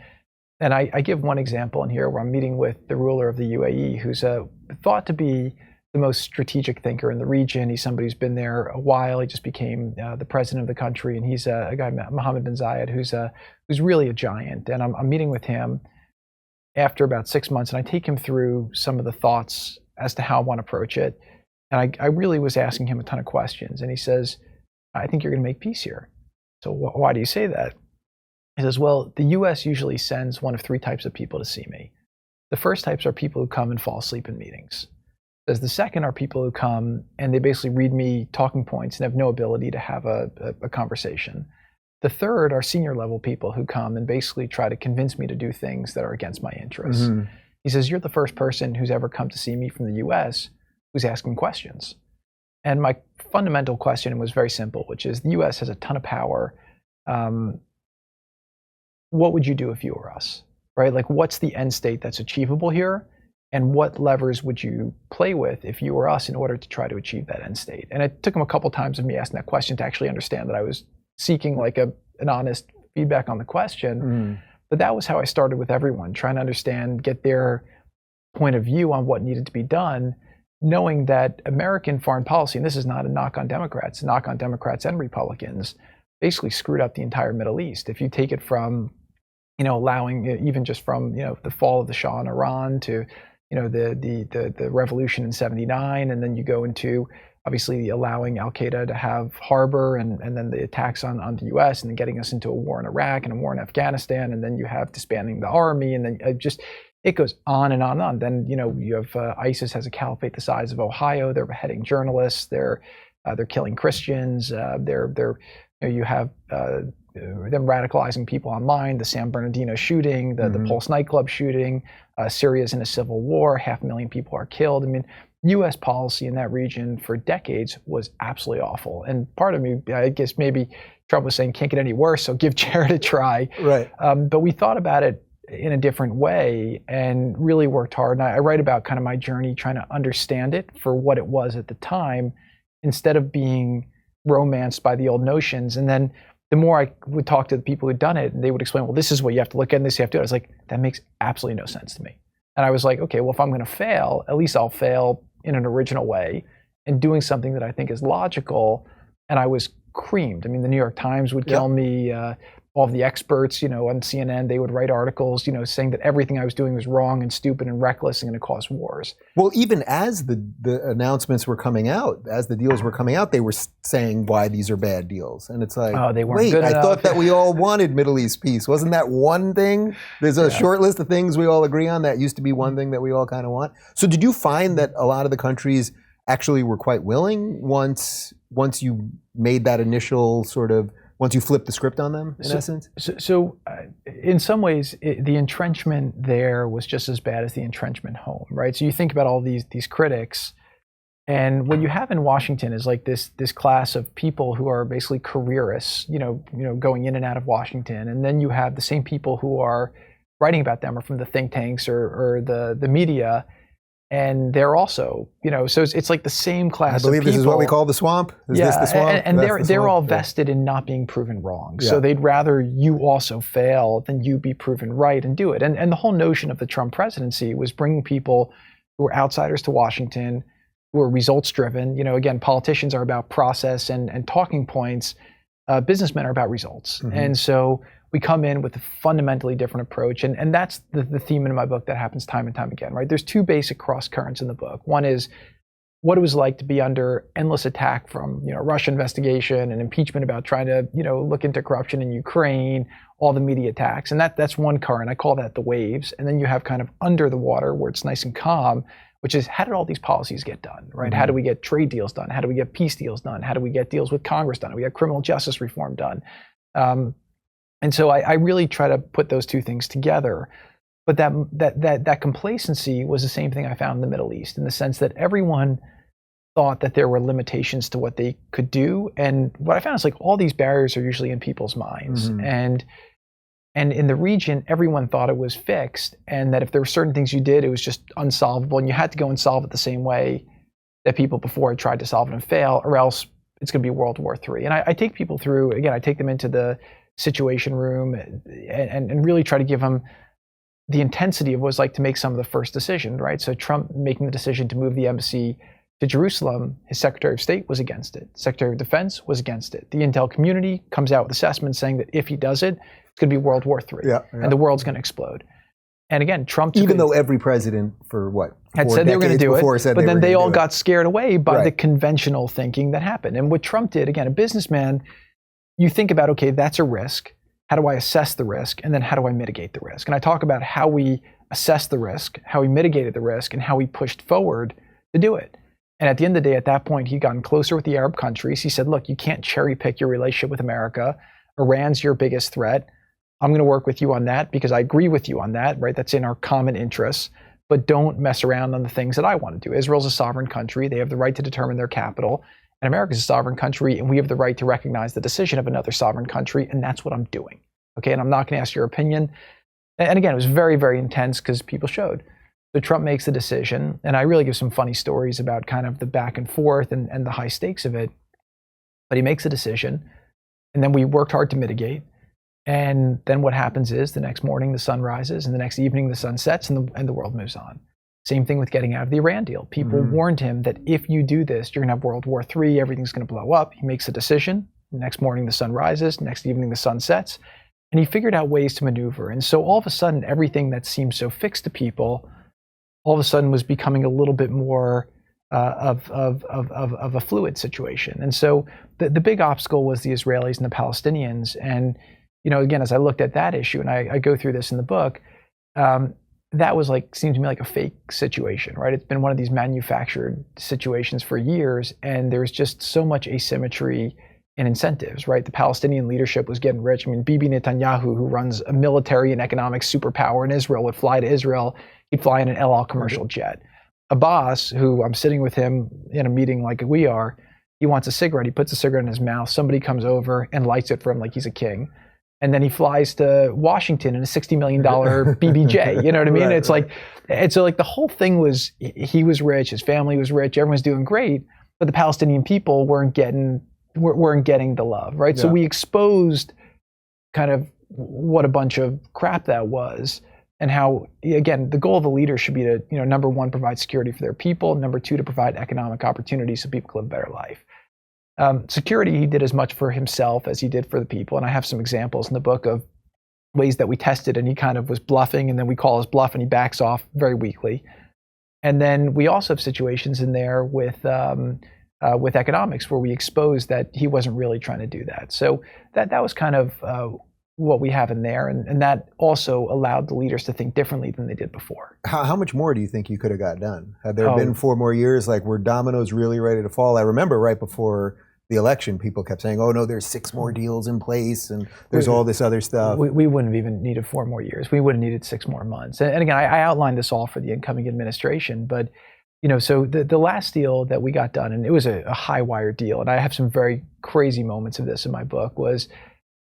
and I give one example in here where I'm meeting with the ruler of the UAE, who's thought to be the most strategic thinker in the region. He's somebody who's been there a while. He just became the president of the country, and he's a guy, Mohammed bin Zayed, who's really a giant. And I'm meeting with him after about 6 months, and I take him through some of the thoughts as to how I want to approach it. And I really was asking him a ton of questions. And he says, I think you're going to make peace here. So why do you say that? He says, well, the U.S. usually sends one of 3 types of people to see me. The first types are people who come and fall asleep in meetings. As the second are people who come and they basically read me talking points and have no ability to have a conversation. The third are senior level people who come and basically try to convince me to do things that are against my interests. Mm-hmm. He says, you're the first person who's ever come to see me from the US who's asking questions. And my fundamental question was very simple, which is the US has a ton of power. What would you do if you were us, right? Like, what's the end state that's achievable here? And what levers would you play with if you were us in order to try to achieve that end state? And it took him a couple times of me asking that question to actually understand that I was seeking like an honest feedback on the question. Mm. But that was how I started with everyone, trying to understand, get their point of view on what needed to be done, knowing that American foreign policy, and this is not a knock on Democrats, and Republicans, basically screwed up the entire Middle East. If you take it from, allowing, even just from, the fall of the Shah in Iran to, the revolution in '79, and then you go into obviously allowing Al Qaeda to have harbor, and then the attacks on the U.S. and then getting us into a war in Iraq and a war in Afghanistan, and then you have disbanding the army, and then it goes on and on and on. Then you have ISIS has a caliphate the size of Ohio. They're beheading journalists. They're killing Christians. You have them radicalizing people online. The San Bernardino shooting, the Pulse nightclub shooting. Syria's in a civil war. 500,000 people are killed. I mean, U.S. policy in that region for decades was absolutely awful. And part of me, I guess maybe Trump was saying can't get any worse, so give Jared a try. Right. But we thought about it in a different way and really worked hard. And I write about kind of my journey trying to understand it for what it was at the time, instead of being romanced by the old notions. And then the more I would talk to the people who'd done it, and they would explain, well, this is what you have to look at and this you have to do. I was like, that makes absolutely no sense to me. And I was like, okay, well, if I'm going to fail, at least I'll fail in an original way and doing something that I think is logical. And I was creamed. I mean, the New York Times would kill me. All of the experts, on CNN, they would write articles, saying that everything I was doing was wrong and stupid and reckless and going to cause wars. Well, even as the announcements were coming out, as the deals were coming out, they were saying why these are bad deals. And it's like, oh, they weren't wait, good I enough. thought that we all wanted Middle East peace. Wasn't that one thing? There's a short list of things we all agree on. That used to be one thing that we all kind of want. So did you find that a lot of the countries actually were quite willing once you made that initial sort of, once you flipped the script on them, in essence? So in some ways, the entrenchment there was just as bad as the entrenchment home, right? So you think about all these critics, and what you have in Washington is like this class of people who are basically careerists, going in and out of Washington, and then you have the same people who are writing about them, or from the think tanks or the media. And they're also, so it's like the same class of people. I believe this is what we call the swamp. Is this the swamp? And they're all vested in not being proven wrong. Yeah. So they'd rather you also fail than you be proven right and do it. And the whole notion of the Trump presidency was bringing people who were outsiders to Washington, who are results driven. Again, politicians are about process and talking points. Businessmen are about results. Mm-hmm. And so we come in with a fundamentally different approach. And that's the theme in my book that happens time and time again, right? There's two basic cross currents in the book. One is what it was like to be under endless attack from, Russia investigation and impeachment about trying to, look into corruption in Ukraine, all the media attacks. And that's one current. I call that the waves. And then you have kind of under the water where it's nice and calm, which is how did all these policies get done, right? Mm-hmm. How do we get trade deals done? How do we get peace deals done? How do we get deals with Congress done? How do we get criminal justice reform done? And so I really try to put those two things together. But that complacency was the same thing I found in the Middle East, in the sense that everyone thought that there were limitations to what they could do. And what I found is like all these barriers are usually in people's minds. Mm-hmm. And in the region, everyone thought it was fixed, and that if there were certain things you did, it was just unsolvable, and you had to go and solve it the same way that people before had tried to solve it and fail, or else it's going to be World War III. And I take people through, again, I take them into the Situation Room and really try to give them the intensity of what it was like to make some of the first decision, right? So Trump making the decision to move the embassy to Jerusalem, his Secretary of State was against it. Secretary of Defense was against it. The intel community comes out with assessments saying that if he does it, it's going to be World War III, and the world's going to explode. And again, Trump, even though every president for had said they were going to do it, but then they all got scared away by the conventional thinking that happened. And what Trump did, again, a businessman, you think about, okay, that's a risk. How do I assess the risk? And then how do I mitigate the risk? And I talk about how we assessed the risk, how he mitigated the risk, and how he pushed forward to do it. And at the end of the day, at that point, he'd gotten closer with the Arab countries. He said, look, you can't cherry pick your relationship with America. Iran's your biggest threat. I'm going to work with you on that because I agree with you on that, right? That's in our common interests. But don't mess around on the things that I want to do. Israel's a sovereign country. They have the right to determine their capital. And America's a sovereign country, and we have the right to recognize the decision of another sovereign country, and that's what I'm doing. Okay, and I'm not going to ask your opinion. And again, it was very, very intense because people showed. So Trump makes the decision, and I really give some funny stories about kind of the back and forth and the high stakes of it. But he makes a decision, and then we worked hard to mitigate. And then what happens is the next morning the sun rises, and the next evening the sun sets, and the world moves on. Same thing with getting out of the Iran deal. People warned him that if you do this, you're going to have World War III, everything's going to blow up. He makes a decision. The next morning the sun rises, next evening the sun sets, and he figured out ways to maneuver. And so all of a sudden, everything that seemed so fixed to people, all of a sudden was becoming a little bit more of a fluid situation. And so the big obstacle was the Israelis and the Palestinians. And again, as I looked at that issue, and I go through this in the book, that was seemed to me like a fake situation, right? It's been one of these manufactured situations for years, and there's just so much asymmetry in incentives, right? The Palestinian leadership was getting rich. I mean, Bibi Netanyahu, who runs a military and economic superpower in Israel, would fly to Israel. He'd fly in an El Al commercial jet. Abbas, who I'm sitting with him in a meeting like we are, he wants a cigarette. He puts a cigarette in his mouth. Somebody comes over and lights it for him like he's a king. And then he flies to Washington in a $60 million BBJ. You know what I mean? Right, it's like the whole thing was, he was rich, his family was rich, everyone's doing great, but the Palestinian people weren't getting the love, right? Yeah. So we exposed kind of what a bunch of crap that was, and how, again, the goal of the leader should be to, number one, provide security for their people, number two, to provide economic opportunities so people can live a better life. Security, he did as much for himself as he did for the people. And I have some examples in the book of ways that we tested, and he kind of was bluffing, and then we call his bluff and he backs off very weakly. And then we also have situations in there with economics where we exposed that he wasn't really trying to do that. So that was kind of what we have in there. And that also allowed the leaders to think differently than they did before. How much more do you think you could have got done? Had there been 4 more years? Were dominoes really ready to fall? I remember right before the election, people kept saying, oh no, there's 6 more deals in place and there's all this other stuff. We wouldn't have even needed 4 more years. We would have needed 6 more months. And again, I outlined this all for the incoming administration, but so the last deal that we got done, and it was a high wire deal, and I have some very crazy moments of this in my book, was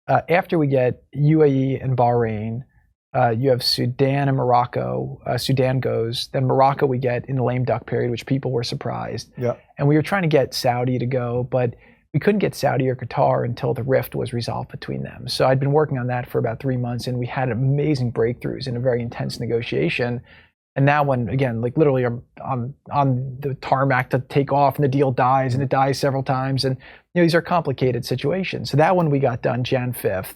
after we get UAE and Bahrain, you have Sudan and Morocco. Sudan goes, then Morocco we get in the lame duck period, which people were surprised. Yeah. And we were trying to get Saudi to go, but we couldn't get Saudi or Qatar until the rift was resolved between them. So I'd been working on that for about 3 months, and we had amazing breakthroughs in a very intense negotiation. And now when, again, literally I'm on the tarmac to take off, and the deal dies, and it dies several times. And these are complicated situations. So that one we got done Jan 5th,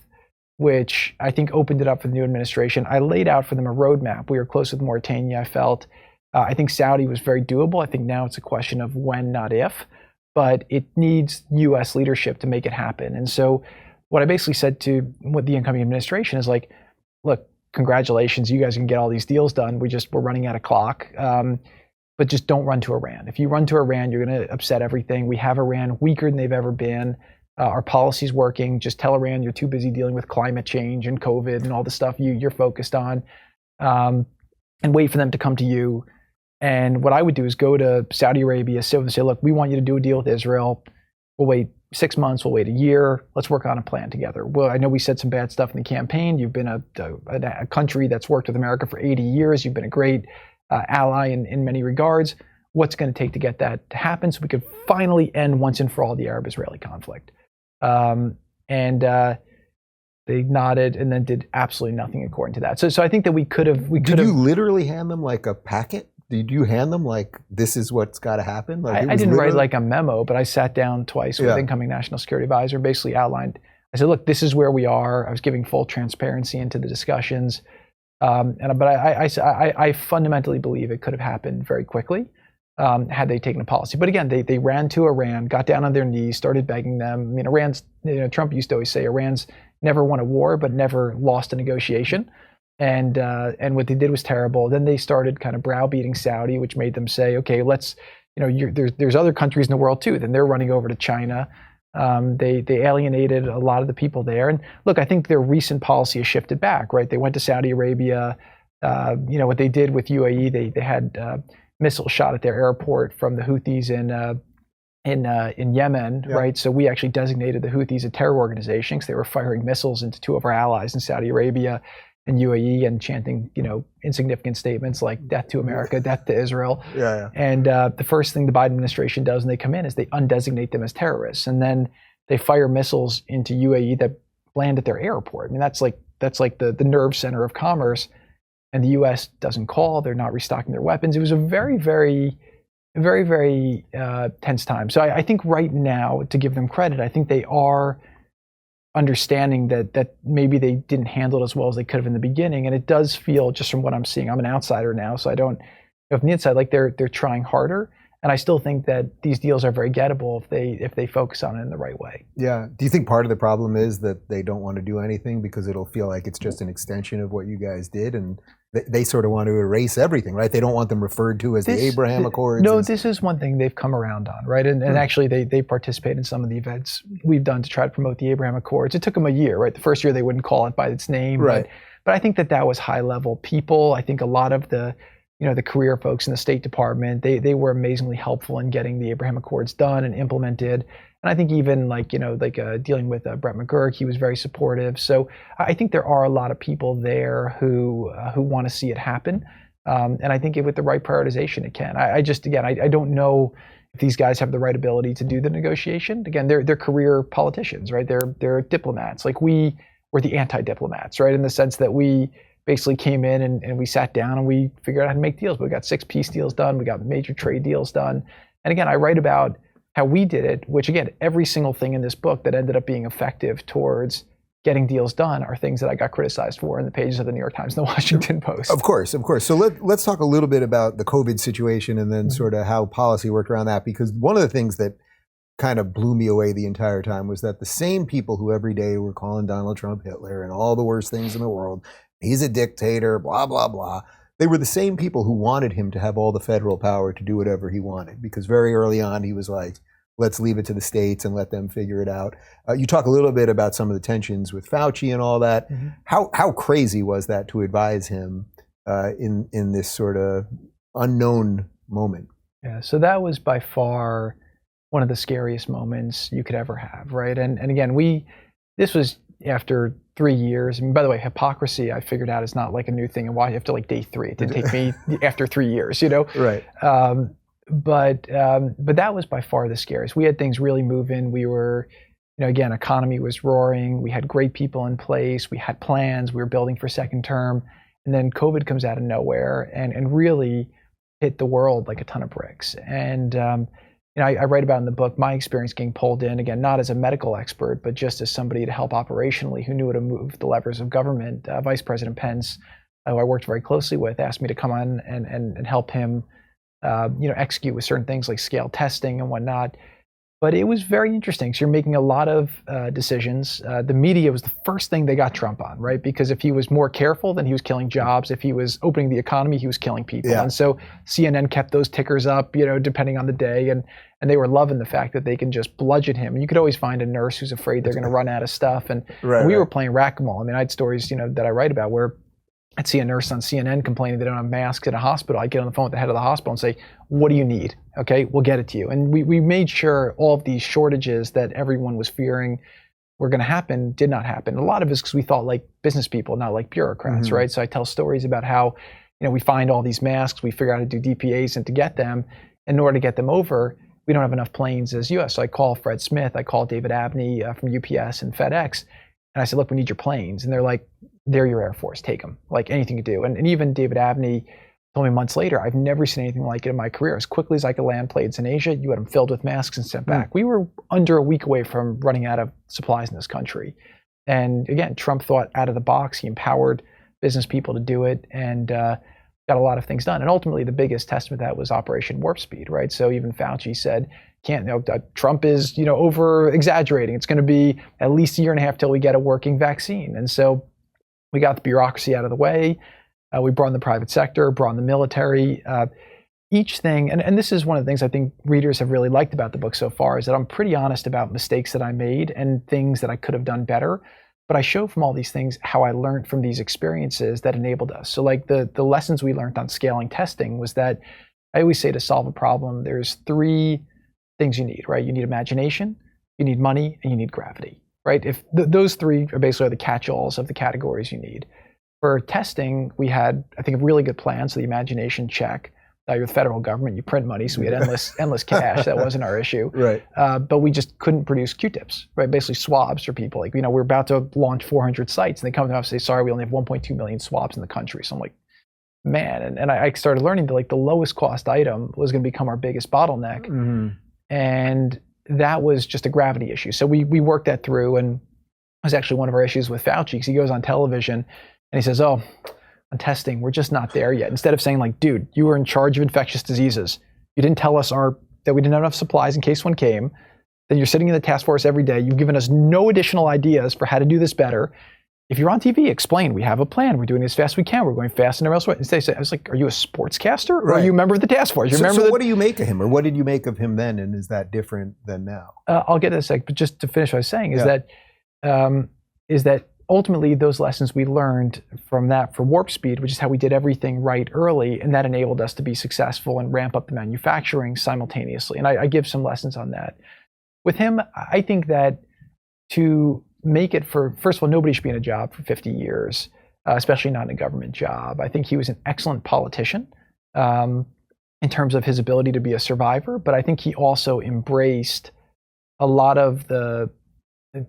which I think opened it up for the new administration. I laid out for them a roadmap. We were close with Mauritania, I felt. I think Saudi was very doable. I think now it's a question of when, not if. But it needs U.S. leadership to make it happen. And so what I basically said to the incoming administration is look, congratulations, you guys can get all these deals done. We're running out of clock. But just don't run to Iran. If you run to Iran, you're going to upset everything. We have Iran weaker than they've ever been. Our policy's working. Just tell Iran you're too busy dealing with climate change and COVID and all the stuff you're focused on, and wait for them to come to you. And what I would do is go to Saudi Arabia, sit with them and say, look, we want you to do a deal with Israel. We'll wait 6 months, we'll wait a year. Let's work on a plan together. Well, I know we said some bad stuff in the campaign. You've been a country that's worked with America for 80 years. You've been a great ally in many regards. What's going to take to get that to happen so we could finally end once and for all the Arab-Israeli conflict? They nodded and then did absolutely nothing according to that. So I think that we could have. Did you literally hand them a packet? Did you hand them this is what's got to happen? I didn't write a memo, but I sat down twice with the incoming national security advisor, basically outlined. I said, look, this is where we are. I was giving full transparency into the discussions. But I fundamentally believe it could have happened very quickly had they taken a policy. But again, they ran to Iran, got down on their knees, started begging them. I mean, Iran's, Trump used to always say Iran's never won a war, but never lost a negotiation. and what they did was terrible. Then they started kind of browbeating Saudi, which made them say, okay, let's, there's other countries in the world too. Then they're running over to China. They alienated a lot of the people there. And look, I think their recent policy has shifted back, right? They went to Saudi Arabia. What they did with UAE, they had missiles shot at their airport from the Houthis in Yemen, right? So we actually designated the Houthis a terror organization because they were firing missiles into two of our allies in Saudi Arabia and UAE and chanting, insignificant statements like "death to America," "death to Israel." And the first thing the Biden administration does when they come in is they undesignate them as terrorists, and then they fire missiles into UAE that land at their airport. I mean, that's like the nerve center of commerce. And the U.S. doesn't call. They're not restocking their weapons. It was a very, very, very, very tense time. So I think right now, to give them credit, I think they are understanding that maybe they didn't handle it as well as they could have in the beginning. And it does feel, just from what I'm seeing, I'm an outsider now, so I don't know from the inside, like they're trying harder. And I still think that these deals are very gettable if they focus on it in the right way. Yeah. Do you think part of the problem is that they don't want to do anything because it'll feel like it's just an extension of what you guys did, and they sort of want to erase everything, right? They don't want them referred to as the Abraham Accords. No, this is one thing they've come around on, right? And actually, they participate in some of the events we've done to try to promote the Abraham Accords. It took them a year, right? The first year they wouldn't call it by its name, right? But I think that was high-level people. I think a lot of the the career folks in the State Department, they were amazingly helpful in getting the Abraham Accords done and implemented. And I think even dealing with Brett McGurk, he was very supportive. So I think there are a lot of people there who want to see it happen. And I think with the right prioritization, it can. I don't know if these guys have the right ability to do the negotiation. Again, they're career politicians, right? They're diplomats. Like we were the anti-diplomats, right? In the sense that we basically came in and we sat down and we figured out how to make deals. We got 6 peace deals done. We got major trade deals done. And again, I write about how we did it, which again, every single thing in this book that ended up being effective towards getting deals done are things that I got criticized for in the pages of the New York Times and the Washington Post. Of course. So let's talk a little bit about the COVID situation and then sort of how policy worked around that, because one of the things that kind of blew me away the entire time was that the same people who every day were calling Donald Trump Hitler and all the worst things in the world, he's a dictator, blah, blah, blah. They were the same people who wanted him to have all the federal power to do whatever he wanted, because very early on he was like, let's leave it to the states and let them figure it out. You talk a little bit about some of the tensions with Fauci and all that. Mm-hmm. How crazy was that to advise him in this sort of unknown moment? Yeah, so that was by far one of the scariest moments you could ever have, right? And again, this was after 3 years. And by the way, hypocrisy, I figured out, is not like a new thing. And why after like day 3? It didn't take me after 3 years, Right. But that was by far the scariest. We had things really moving. We were, again, economy was roaring. We had great people in place. We had plans. We were building for second term. And then COVID comes out of nowhere and really hit the world like a ton of bricks. And I write about in the book my experience getting pulled in, again, not as a medical expert, but just as somebody to help operationally who knew how to move the levers of government. Vice President Pence, who I worked very closely with, asked me to come on and help him execute with certain things like scale testing and whatnot. But it was very interesting. So you're making a lot of decisions. The media was the first thing they got Trump on, right? Because if he was more careful, then he was killing jobs. If he was opening the economy, he was killing people. Yeah. And so CNN kept those tickers up, depending on the day. And they were loving the fact that they can just bludgeon him. And you could always find a nurse who's afraid they're going to run out of stuff. And we were playing whack-a-mole. I mean, I had stories, that I write about where I'd see a nurse on CNN complaining they don't have masks at a hospital. I'd get on the phone with the head of the hospital and say, what do you need? Okay, we'll get it to you. And we made sure all of these shortages that everyone was fearing were going to happen did not happen. A lot of it is because we thought like business people, not like bureaucrats, mm-hmm. right? So I tell stories about how, we find all these masks, we figure out how to do DPAs and to get them. In order to get them over, we don't have enough planes as US. So I call Fred Smith, I call David Abney from UPS and FedEx. And I said, look, we need your planes. And they're like, they're your Air Force, take them, like anything to do. And even David Abney told me months later, I've never seen anything like it in my career. As quickly as I could land planes in Asia, you had them filled with masks and sent back. We were under a week away from running out of supplies in this country. And again, Trump thought out of the box. He empowered business people to do it and got a lot of things done. And ultimately, the biggest testament to that was Operation Warp Speed, right? So even Fauci said, Trump is, over exaggerating. It's going to be at least a year and a half till we get a working vaccine. And so We got the bureaucracy out of the way. We brought in the private sector, brought in the military. Each thing, and this is one of the things I think readers have really liked about the book so far, is that I'm pretty honest about mistakes that I made and things that I could have done better. But I show from all these things how I learned from these experiences that enabled us. So like the lessons we learned on scaling testing was that I always say to solve a problem, there's 3 things you need, right? You need imagination, you need money, and you need gravity, right? If those 3 are basically the catch-alls of the categories you need. For testing, we had, I think, a really good plan. So the imagination check. You're the federal government, you print money, so we had endless cash. That wasn't our issue. Right. But we just couldn't produce Q-tips, right? Basically swabs for people. Like, we're about to launch 400 sites, and they come to us and say, sorry, we only have 1.2 million swabs in the country. So I'm like, man. And I started learning that like the lowest cost item was going to become our biggest bottleneck. Mm-hmm. And that was just a gravity issue. So we worked that through, and it was actually one of our issues with Fauci, because he goes on television and he says, oh, on testing, we're just not there yet. Instead of saying like, dude, you were in charge of infectious diseases. You didn't tell us that we didn't have enough supplies in case one came. Then you're sitting in the task force every day. You've given us no additional ideas for how to do this better. If you're on TV, explain, we have a plan. We're doing this as fast as we can. We're going fast and everything else. Instead, I was like, are you a sportscaster? Or right. Are you a member of the task force? So what do you make of him? Or what did you make of him then? And is that different than now? I'll get to this, but just to finish what I was saying is that ultimately, those lessons we learned from that for Warp Speed, which is how we did everything right early, and that enabled us to be successful and ramp up the manufacturing simultaneously. And I give some lessons on that. With him, I think that to make it first of all, nobody should be in a job for 50 years, especially not in a government job. I think he was an excellent politician in terms of his ability to be a survivor, but I think he also embraced a lot of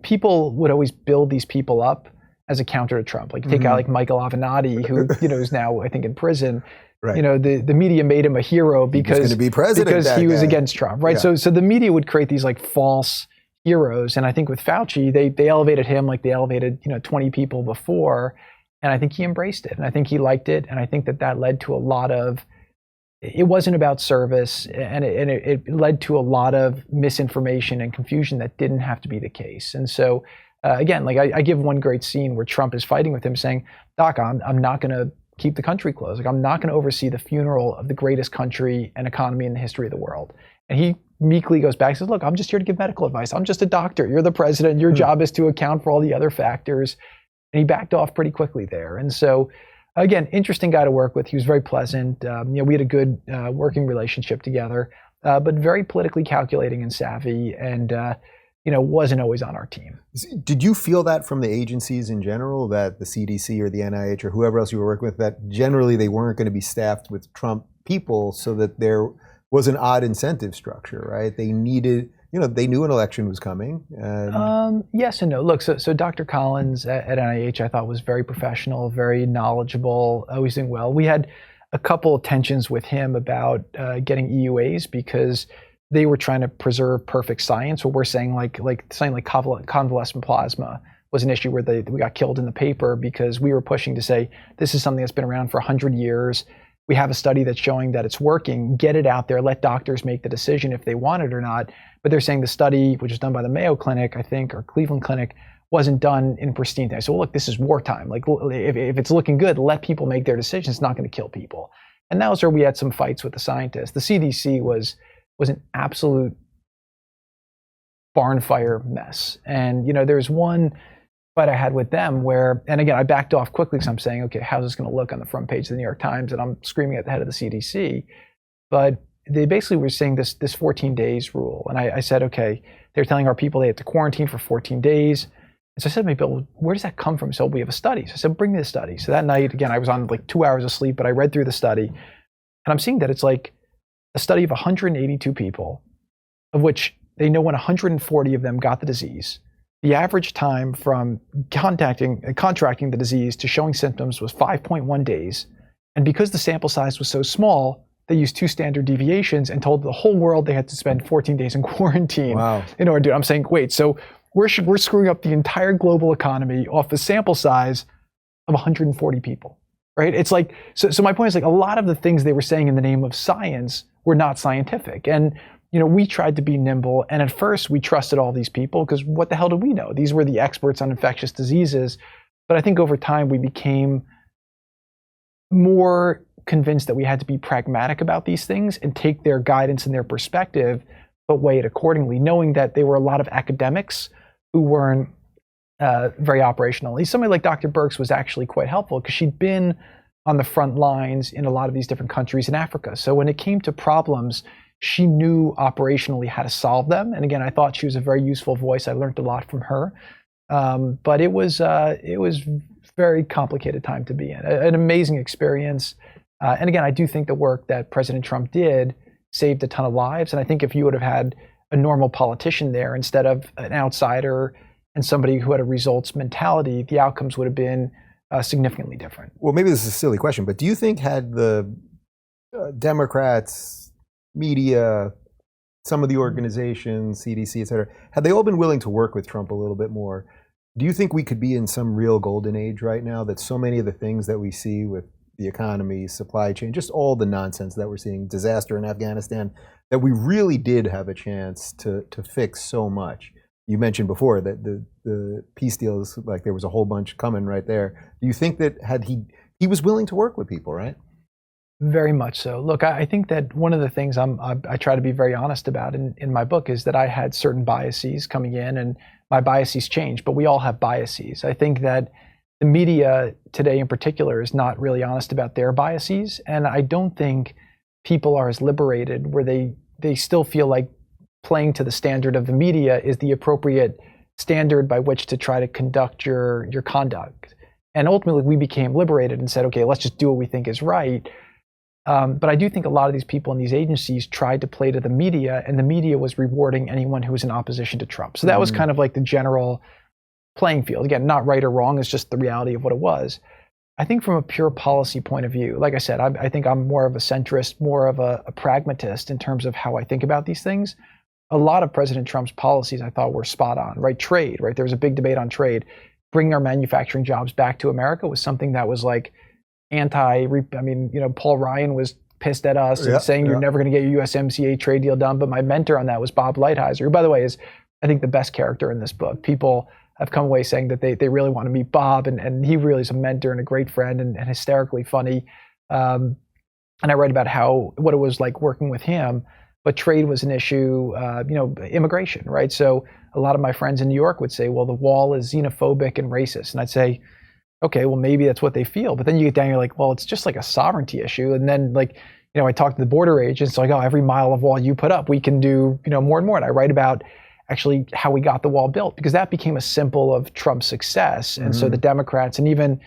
people would always build these people up as a counter to Trump. Like you take out like Michael Avenatti, who is now I think in prison. Right. The media made him a hero because he was going to be president, because he was against Trump, right? Yeah. So the media would create these like false heroes, and I think with Fauci, they elevated him like they elevated 20 people before, and I think he embraced it, and I think he liked it, and I think that led to a lot of. It wasn't about service, and it led to a lot of misinformation and confusion that didn't have to be the case. And so, again, like I give one great scene where Trump is fighting with him, saying, "Doc, I'm not going to keep the country closed. Like I'm not going to oversee the funeral of the greatest country and economy in the history of the world." And he meekly goes back and says, "Look, I'm just here to give medical advice. I'm just a doctor. You're the president. Your job is to account for all the other factors." And he backed off pretty quickly there. And so. Again, interesting guy to work with. He was very pleasant. We had a good working relationship together, but very politically calculating and savvy, and wasn't always on our team. Did you feel that from the agencies in general, that the CDC or the NIH or whoever else you were working with, that generally they weren't going to be staffed with Trump people, so that there was an odd incentive structure, right? They needed. They knew an election was coming. Yes and no. Look, so Dr. Collins at NIH, I thought was very professional, very knowledgeable, always doing well. We had a couple of tensions with him about getting EUAs because they were trying to preserve perfect science. What we're saying, like convalescent plasma was an issue where we got killed in the paper because we were pushing to say this is something that's been around for 100 years. We have a study that's showing that it's working. Get it out there. Let doctors make the decision if they want it or not. But they're saying the study, which was done by the Mayo Clinic, I think, or Cleveland Clinic, wasn't done in pristine time. So look, this is wartime. Like if it's looking good, let people make their decisions. It's not going to kill people. And that was where we had some fights with the scientists. The CDC was an absolute barn fire mess. And there's one fight I had with them where, and again, I backed off quickly because I'm saying, okay, how's this going to look on the front page of the New York Times? And I'm screaming at the head of the CDC. But they basically were saying this 14 days rule. And I said, okay, they're telling our people they have to quarantine for 14 days. And so I said to my Bill, where does that come from? So we have a study. So I said, bring me the study. So that night, again, I was on like 2 hours of sleep, but I read through the study. And I'm seeing that it's like a study of 182 people, of which they know when 140 of them got the disease. The average time from contracting the disease to showing symptoms was 5.1 days. And because the sample size was so small, they used 2 standard deviations and told the whole world they had to spend 14 days in quarantine in order to do it. I'm saying, wait, so we're screwing up the entire global economy off the sample size of 140 people, right? It's like, so my point is like a lot of the things they were saying in the name of science were not scientific. And we tried to be nimble, and at first we trusted all these people because what the hell do we know? These were the experts on infectious diseases. But I think over time we became more convinced that we had to be pragmatic about these things and take their guidance and their perspective, but weigh it accordingly, knowing that they were a lot of academics who weren't very operational. Somebody like Dr. Birx was actually quite helpful because she'd been on the front lines in a lot of these different countries in Africa. So when it came to problems, she knew operationally how to solve them. And again, I thought she was a very useful voice. I learned a lot from her. But it was very complicated time to be in, an amazing experience. And again, I do think the work that President Trump did saved a ton of lives. And I think if you would have had a normal politician there instead of an outsider and somebody who had a results mentality, the outcomes would have been significantly different. Well, maybe this is a silly question, but do you think had the Democrats, media, some of the organizations, CDC, et cetera, had they all been willing to work with Trump a little bit more, do you think we could be in some real golden age right now, that so many of the things that we see with the economy, supply chain, just all the nonsense that we're seeing, disaster in Afghanistan, that we really did have a chance to fix so much? You mentioned before that the peace deals, like there was a whole bunch coming right there. Do you think that had he was willing to work with people, right? Very much so. Look, I think that one of the things I try to be very honest about in my book is that I had certain biases coming in, and my biases change, but we all have biases. I think that the media today in particular is not really honest about their biases, and I don't think people are as liberated where they still feel like playing to the standard of the media is the appropriate standard by which to try to conduct your conduct. And ultimately we became liberated and said, okay, let's just do what we think is right. But I do think a lot of these people in these agencies tried to play to the media, and the media was rewarding anyone who was in opposition to Trump. So that was kind of like the general playing field. Again, not right or wrong, it's just the reality of what it was. I think from a pure policy point of view, like I said, I think I'm more of a centrist, more of a pragmatist in terms of how I think about these things. A lot of President Trump's policies I thought were spot on, right? Trade, right? There was a big debate on trade. Bringing our manufacturing jobs back to America was something that was like Paul Ryan was pissed at us and saying you're never going to get your USMCA trade deal done. But my mentor on that was Bob Lighthizer, who, by the way, is, I think, the best character in this book. People have come away saying that they really want to meet Bob, and he really is a mentor and a great friend and hysterically funny. And I write about what it was like working with him. But trade was an issue, immigration, right? So a lot of my friends in New York would say, well, the wall is xenophobic and racist. And I'd say, okay, well, maybe that's what they feel. But then you get down, you're like, well, it's just like a sovereignty issue. And then I talk to the border agents, like, oh, every mile of wall you put up, we can do, more and more. And I write about actually how we got the wall built, because that became a symbol of Trump's success. And so the Democrats, and even,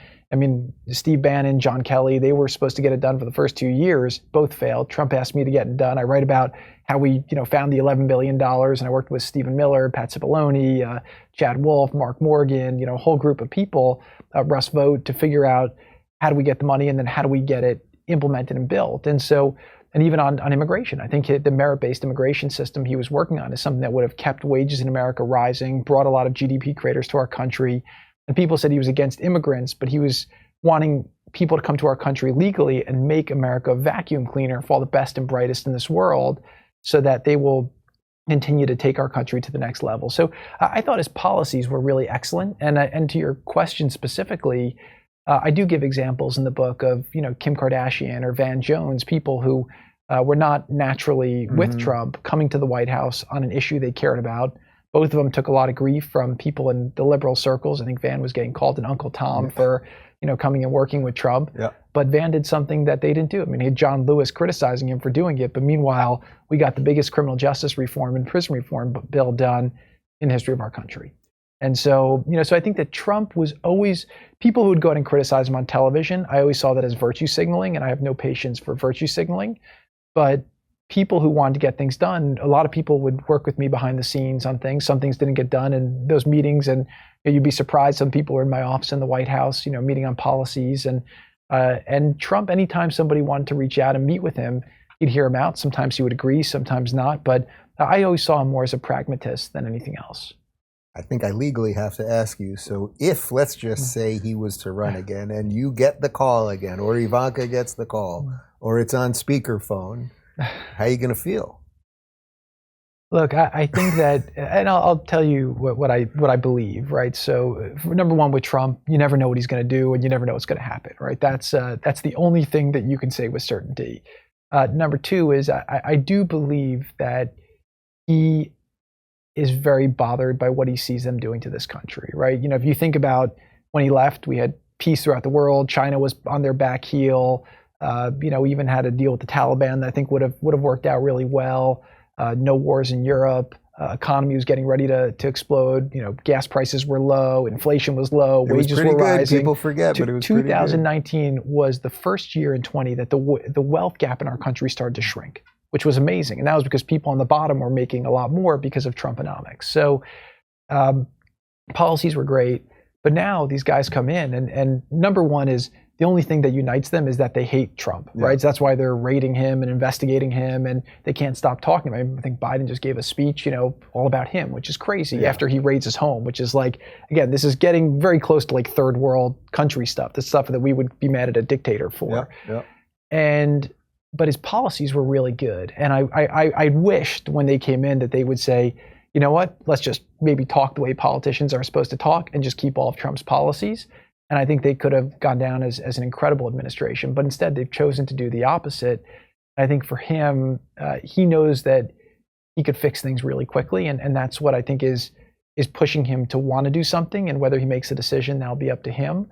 Steve Bannon, John Kelly, they were supposed to get it done for the first 2 years, both failed. Trump asked me to get it done. I write about how we, found the $11 billion, and I worked with Stephen Miller, Pat Cipollone, Chad Wolf, Mark Morgan, a whole group of people, Russ Vought, to figure out how do we get the money and then how do we get it implemented and built. And so, and even on immigration, I think the merit-based immigration system he was working on is something that would have kept wages in America rising, brought a lot of GDP creators to our country. And people said he was against immigrants, but he was wanting people to come to our country legally and make America a vacuum cleaner for all the best and brightest in this world, so that they will continue to take our country to the next level. So I thought his policies were really excellent. And to your question specifically, I do give examples in the book of, Kim Kardashian or Van Jones, people who were not naturally with Trump, coming to the White House on an issue they cared about. Both of them took a lot of grief from people in the liberal circles. I think Van was getting called an Uncle Tom for, coming and working with Trump. Yeah. But Van did something that they didn't do. He had John Lewis criticizing him for doing it. But meanwhile, we got the biggest criminal justice reform and prison reform bill done in the history of our country. And so, so I think that Trump was always, people who would go out and criticize him on television, I always saw that as virtue signaling, and I have no patience for virtue signaling. But people who wanted to get things done, a lot of people would work with me behind the scenes on things. Some things didn't get done in those meetings, and you'd be surprised. Some people were in my office in the White House, meeting on policies. And Trump, anytime somebody wanted to reach out and meet with him, he'd hear him out. Sometimes he would agree, sometimes not. But I always saw him more as a pragmatist than anything else. I think I legally have to ask you, so if, let's just say he was to run again and you get the call again, or Ivanka gets the call, or it's on speakerphone, how are you going to feel? Look, I think that, and I'll tell you what I believe, right? So, number one, with Trump, you never know what he's going to do, and you never know what's going to happen, right? That's the only thing that you can say with certainty. Number two is I do believe that he is very bothered by what he sees them doing to this country, right? You know, if you think about when he left, we had peace throughout the world. China was on their back heel. You know, we even had a deal with the Taliban that I think would have worked out really well. No wars in Europe. Economy was getting ready to explode. You know, gas prices were low, inflation was low, wages were rising. People forget, but it was 2019 was the first year in 20 that the wealth gap in our country started to shrink, which was amazing, and that was because people on the bottom were making a lot more because of Trumponomics. So policies were great, but now these guys come in, and number one is the only thing that unites them is that they hate Trump, right? So that's why they're raiding him and investigating him, and they can't stop talking about him. I think Biden just gave a speech, you know, all about him, which is crazy after he raids his home, which is like, again, this is getting very close to like third world country stuff, the stuff that we would be mad at a dictator for. But his policies were really good. And I wished when they came in that they would say, you know what, let's just maybe talk the way politicians are supposed to talk and just keep all of Trump's policies. And I think they could have gone down as an incredible administration, but instead they've chosen to do the opposite. I think for him, he knows that he could fix things really quickly, and that's what I think is pushing him to want to do something. And whether he makes a decision, that'll be up to him.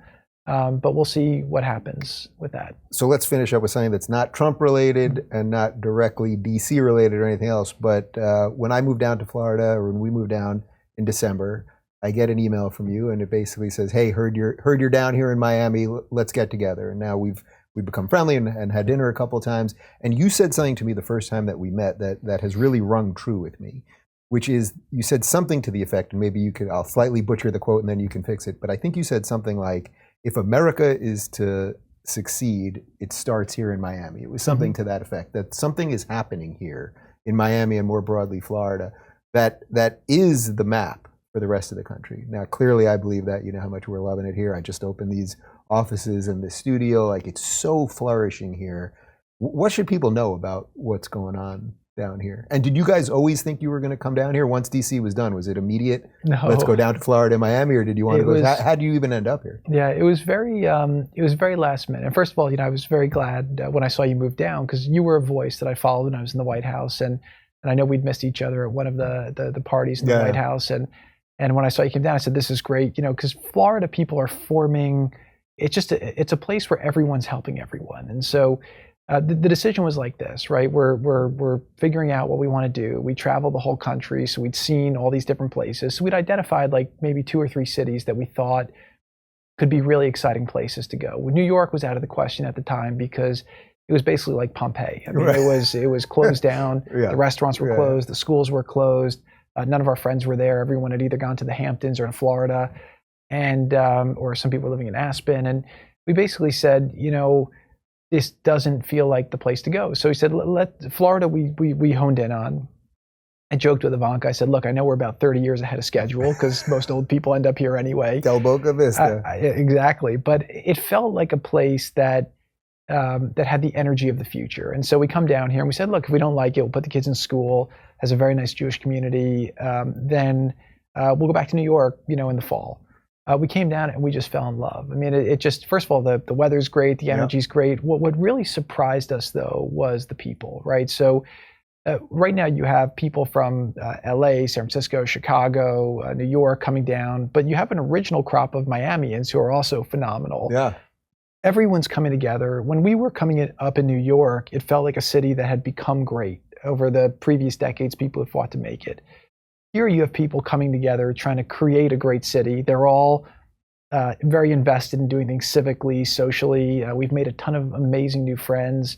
But we'll see what happens with that. So let's finish up with something that's not Trump related and not directly DC related or anything else. But when I moved down to Florida, or when we moved down in December, I get an email from you, and it basically says, "Hey, heard you're down here in Miami. Let's get together." And now we've become friendly and had dinner a couple of times. And you said something to me the first time that we met that has really rung true with me, which is you said something to the effect, and maybe I'll slightly butcher the quote and then you can fix it. But I think you said something like, "If America is to succeed, it starts here in Miami." It was something to that effect. That something is happening here in Miami and more broadly Florida that is the map for the rest of the country. Now, clearly, I believe that. You know how much we're loving it here. I just opened these offices and this studio. Like, it's so flourishing here. What should people know about what's going on down here? And did you guys always think you were going to come down here once DC was done? Was it immediate? No. Let's go down to Florida and Miami, or did you want to go? How do you even end up here? Yeah, it was very last minute. And first of all, you know, I was very glad when I saw you move down, because you were a voice that I followed when I was in the White House, and I know we'd missed each other at one of the parties in the White House, and when I saw you come down, I said, "This is great," you know, because Florida people are forming. It's a place where everyone's helping everyone, and so the decision was like this, right? We're figuring out what we want to do. We traveled the whole country, so we'd seen all these different places. So we'd identified like maybe 2 or 3 cities that we thought could be really exciting places to go. New York was out of the question at the time because it was basically like Pompeii. I mean, it was closed down. The restaurants were closed. The schools were closed. None of our friends were there. Everyone had either gone to the Hamptons or to Florida, and or some people were living in Aspen. And we basically said, you know, this doesn't feel like the place to go. So we said, let Florida. We honed in on. I joked with Ivanka. I said, look, I know we're about 30 years ahead of schedule because most old people end up here anyway. Del Boca Vista. Exactly, but it felt like a place that had the energy of the future. And so we come down here and we said, look, if we don't like it, we'll put the kids in school, has a very nice Jewish community, then we'll go back to New York, you know, in the fall. We came down and we just fell in love. I mean, it just, first of all, the weather's great, the energy's great. What really surprised us, though, was the people, right? So right now you have people from LA, San Francisco, Chicago, New York coming down, but you have an original crop of Miamians who are also phenomenal. Yeah. Everyone's coming together. When we were coming up in New York, it felt like a city that had become great. Over the previous decades, people have fought to make it. Here you have people coming together, trying to create a great city. They're all very invested in doing things civically, socially. We've made a ton of amazing new friends.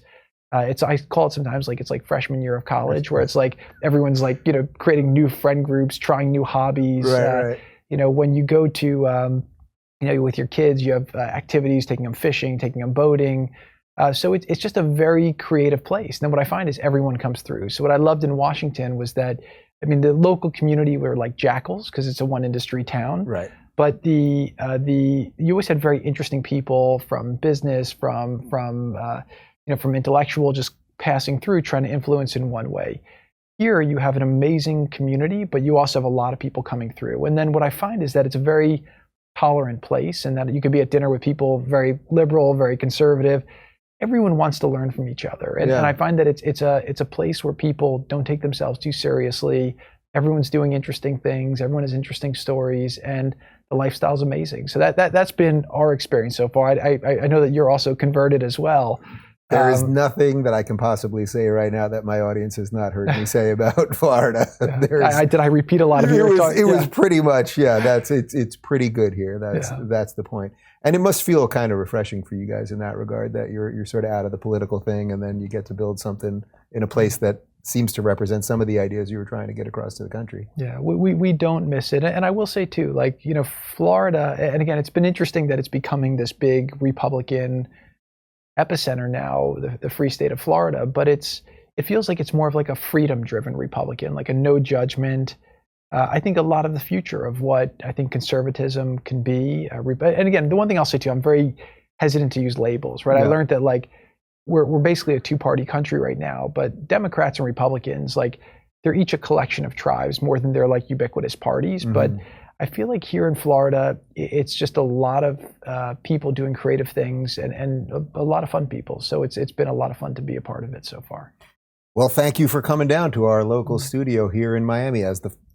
I call it sometimes like it's like freshman year of college, where it's like everyone's like, you know, creating new friend groups, trying new hobbies. Right. You know, when you go to you know, with your kids, you have activities, taking them fishing, taking them boating. So it's just a very creative place. And then what I find is everyone comes through. So what I loved in Washington was that, I mean, the local community were like jackals because it's a one industry town. Right. But you always had very interesting people from business, from you know, from intellectual, just passing through, trying to influence in one way. here you have an amazing community, but you also have a lot of people coming through. And then what I find is that it's a very tolerant place, and that you could be at dinner with people very liberal, very conservative. Everyone wants to learn from each other. And I find that it's a place where people don't take themselves too seriously. Everyone's doing interesting things. Everyone has interesting stories, and the lifestyle's amazing. So that's been our experience so far. I know that you're also converted as well. There is nothing that I can possibly say right now that my audience has not heard me say about Florida. Did I repeat a lot of your talk? It was pretty much, it's pretty good here. That's the point. And it must feel kind of refreshing for you guys in that regard, that you're sort of out of the political thing, and then you get to build something in a place that seems to represent some of the ideas you were trying to get across to the country. Yeah, we don't miss it. And I will say too, like, Florida, and again, it's been interesting that it's becoming this big Republican epicenter now, the free state of Florida, but it feels like it's more of like a freedom-driven Republican, like a no judgment. I think a lot of the future of what I think conservatism can be. And again, the one thing I'll say too, I'm very hesitant to use labels, right? Yeah. I learned that like we're basically a two-party country right now, but Democrats and Republicans, like, they're each a collection of tribes more than they're like ubiquitous parties. Mm-hmm. But I feel like here in Florida, it's just a lot of people doing creative things and a lot of fun people. So it's been a lot of fun to be a part of it so far. Well, thank you for coming down to our local studio here in Miami.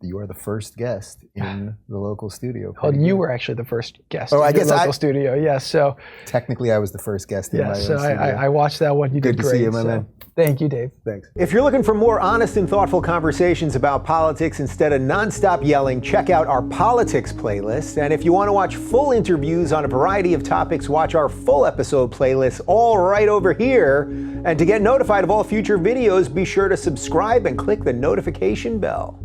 You are the first guest in the local studio. Well, you were actually the first guest in the local studio. Yes, so technically I was the first guest in my own studio. I watched that one. You did great. Good to see you, my man. Thank you, Dave. Thanks. If you're looking for more honest and thoughtful conversations about politics instead of nonstop yelling, check out our politics playlist. And if you want to watch full interviews on a variety of topics, watch our full episode playlist, all right over here. And to get notified of all future videos, be sure to subscribe and click the notification bell.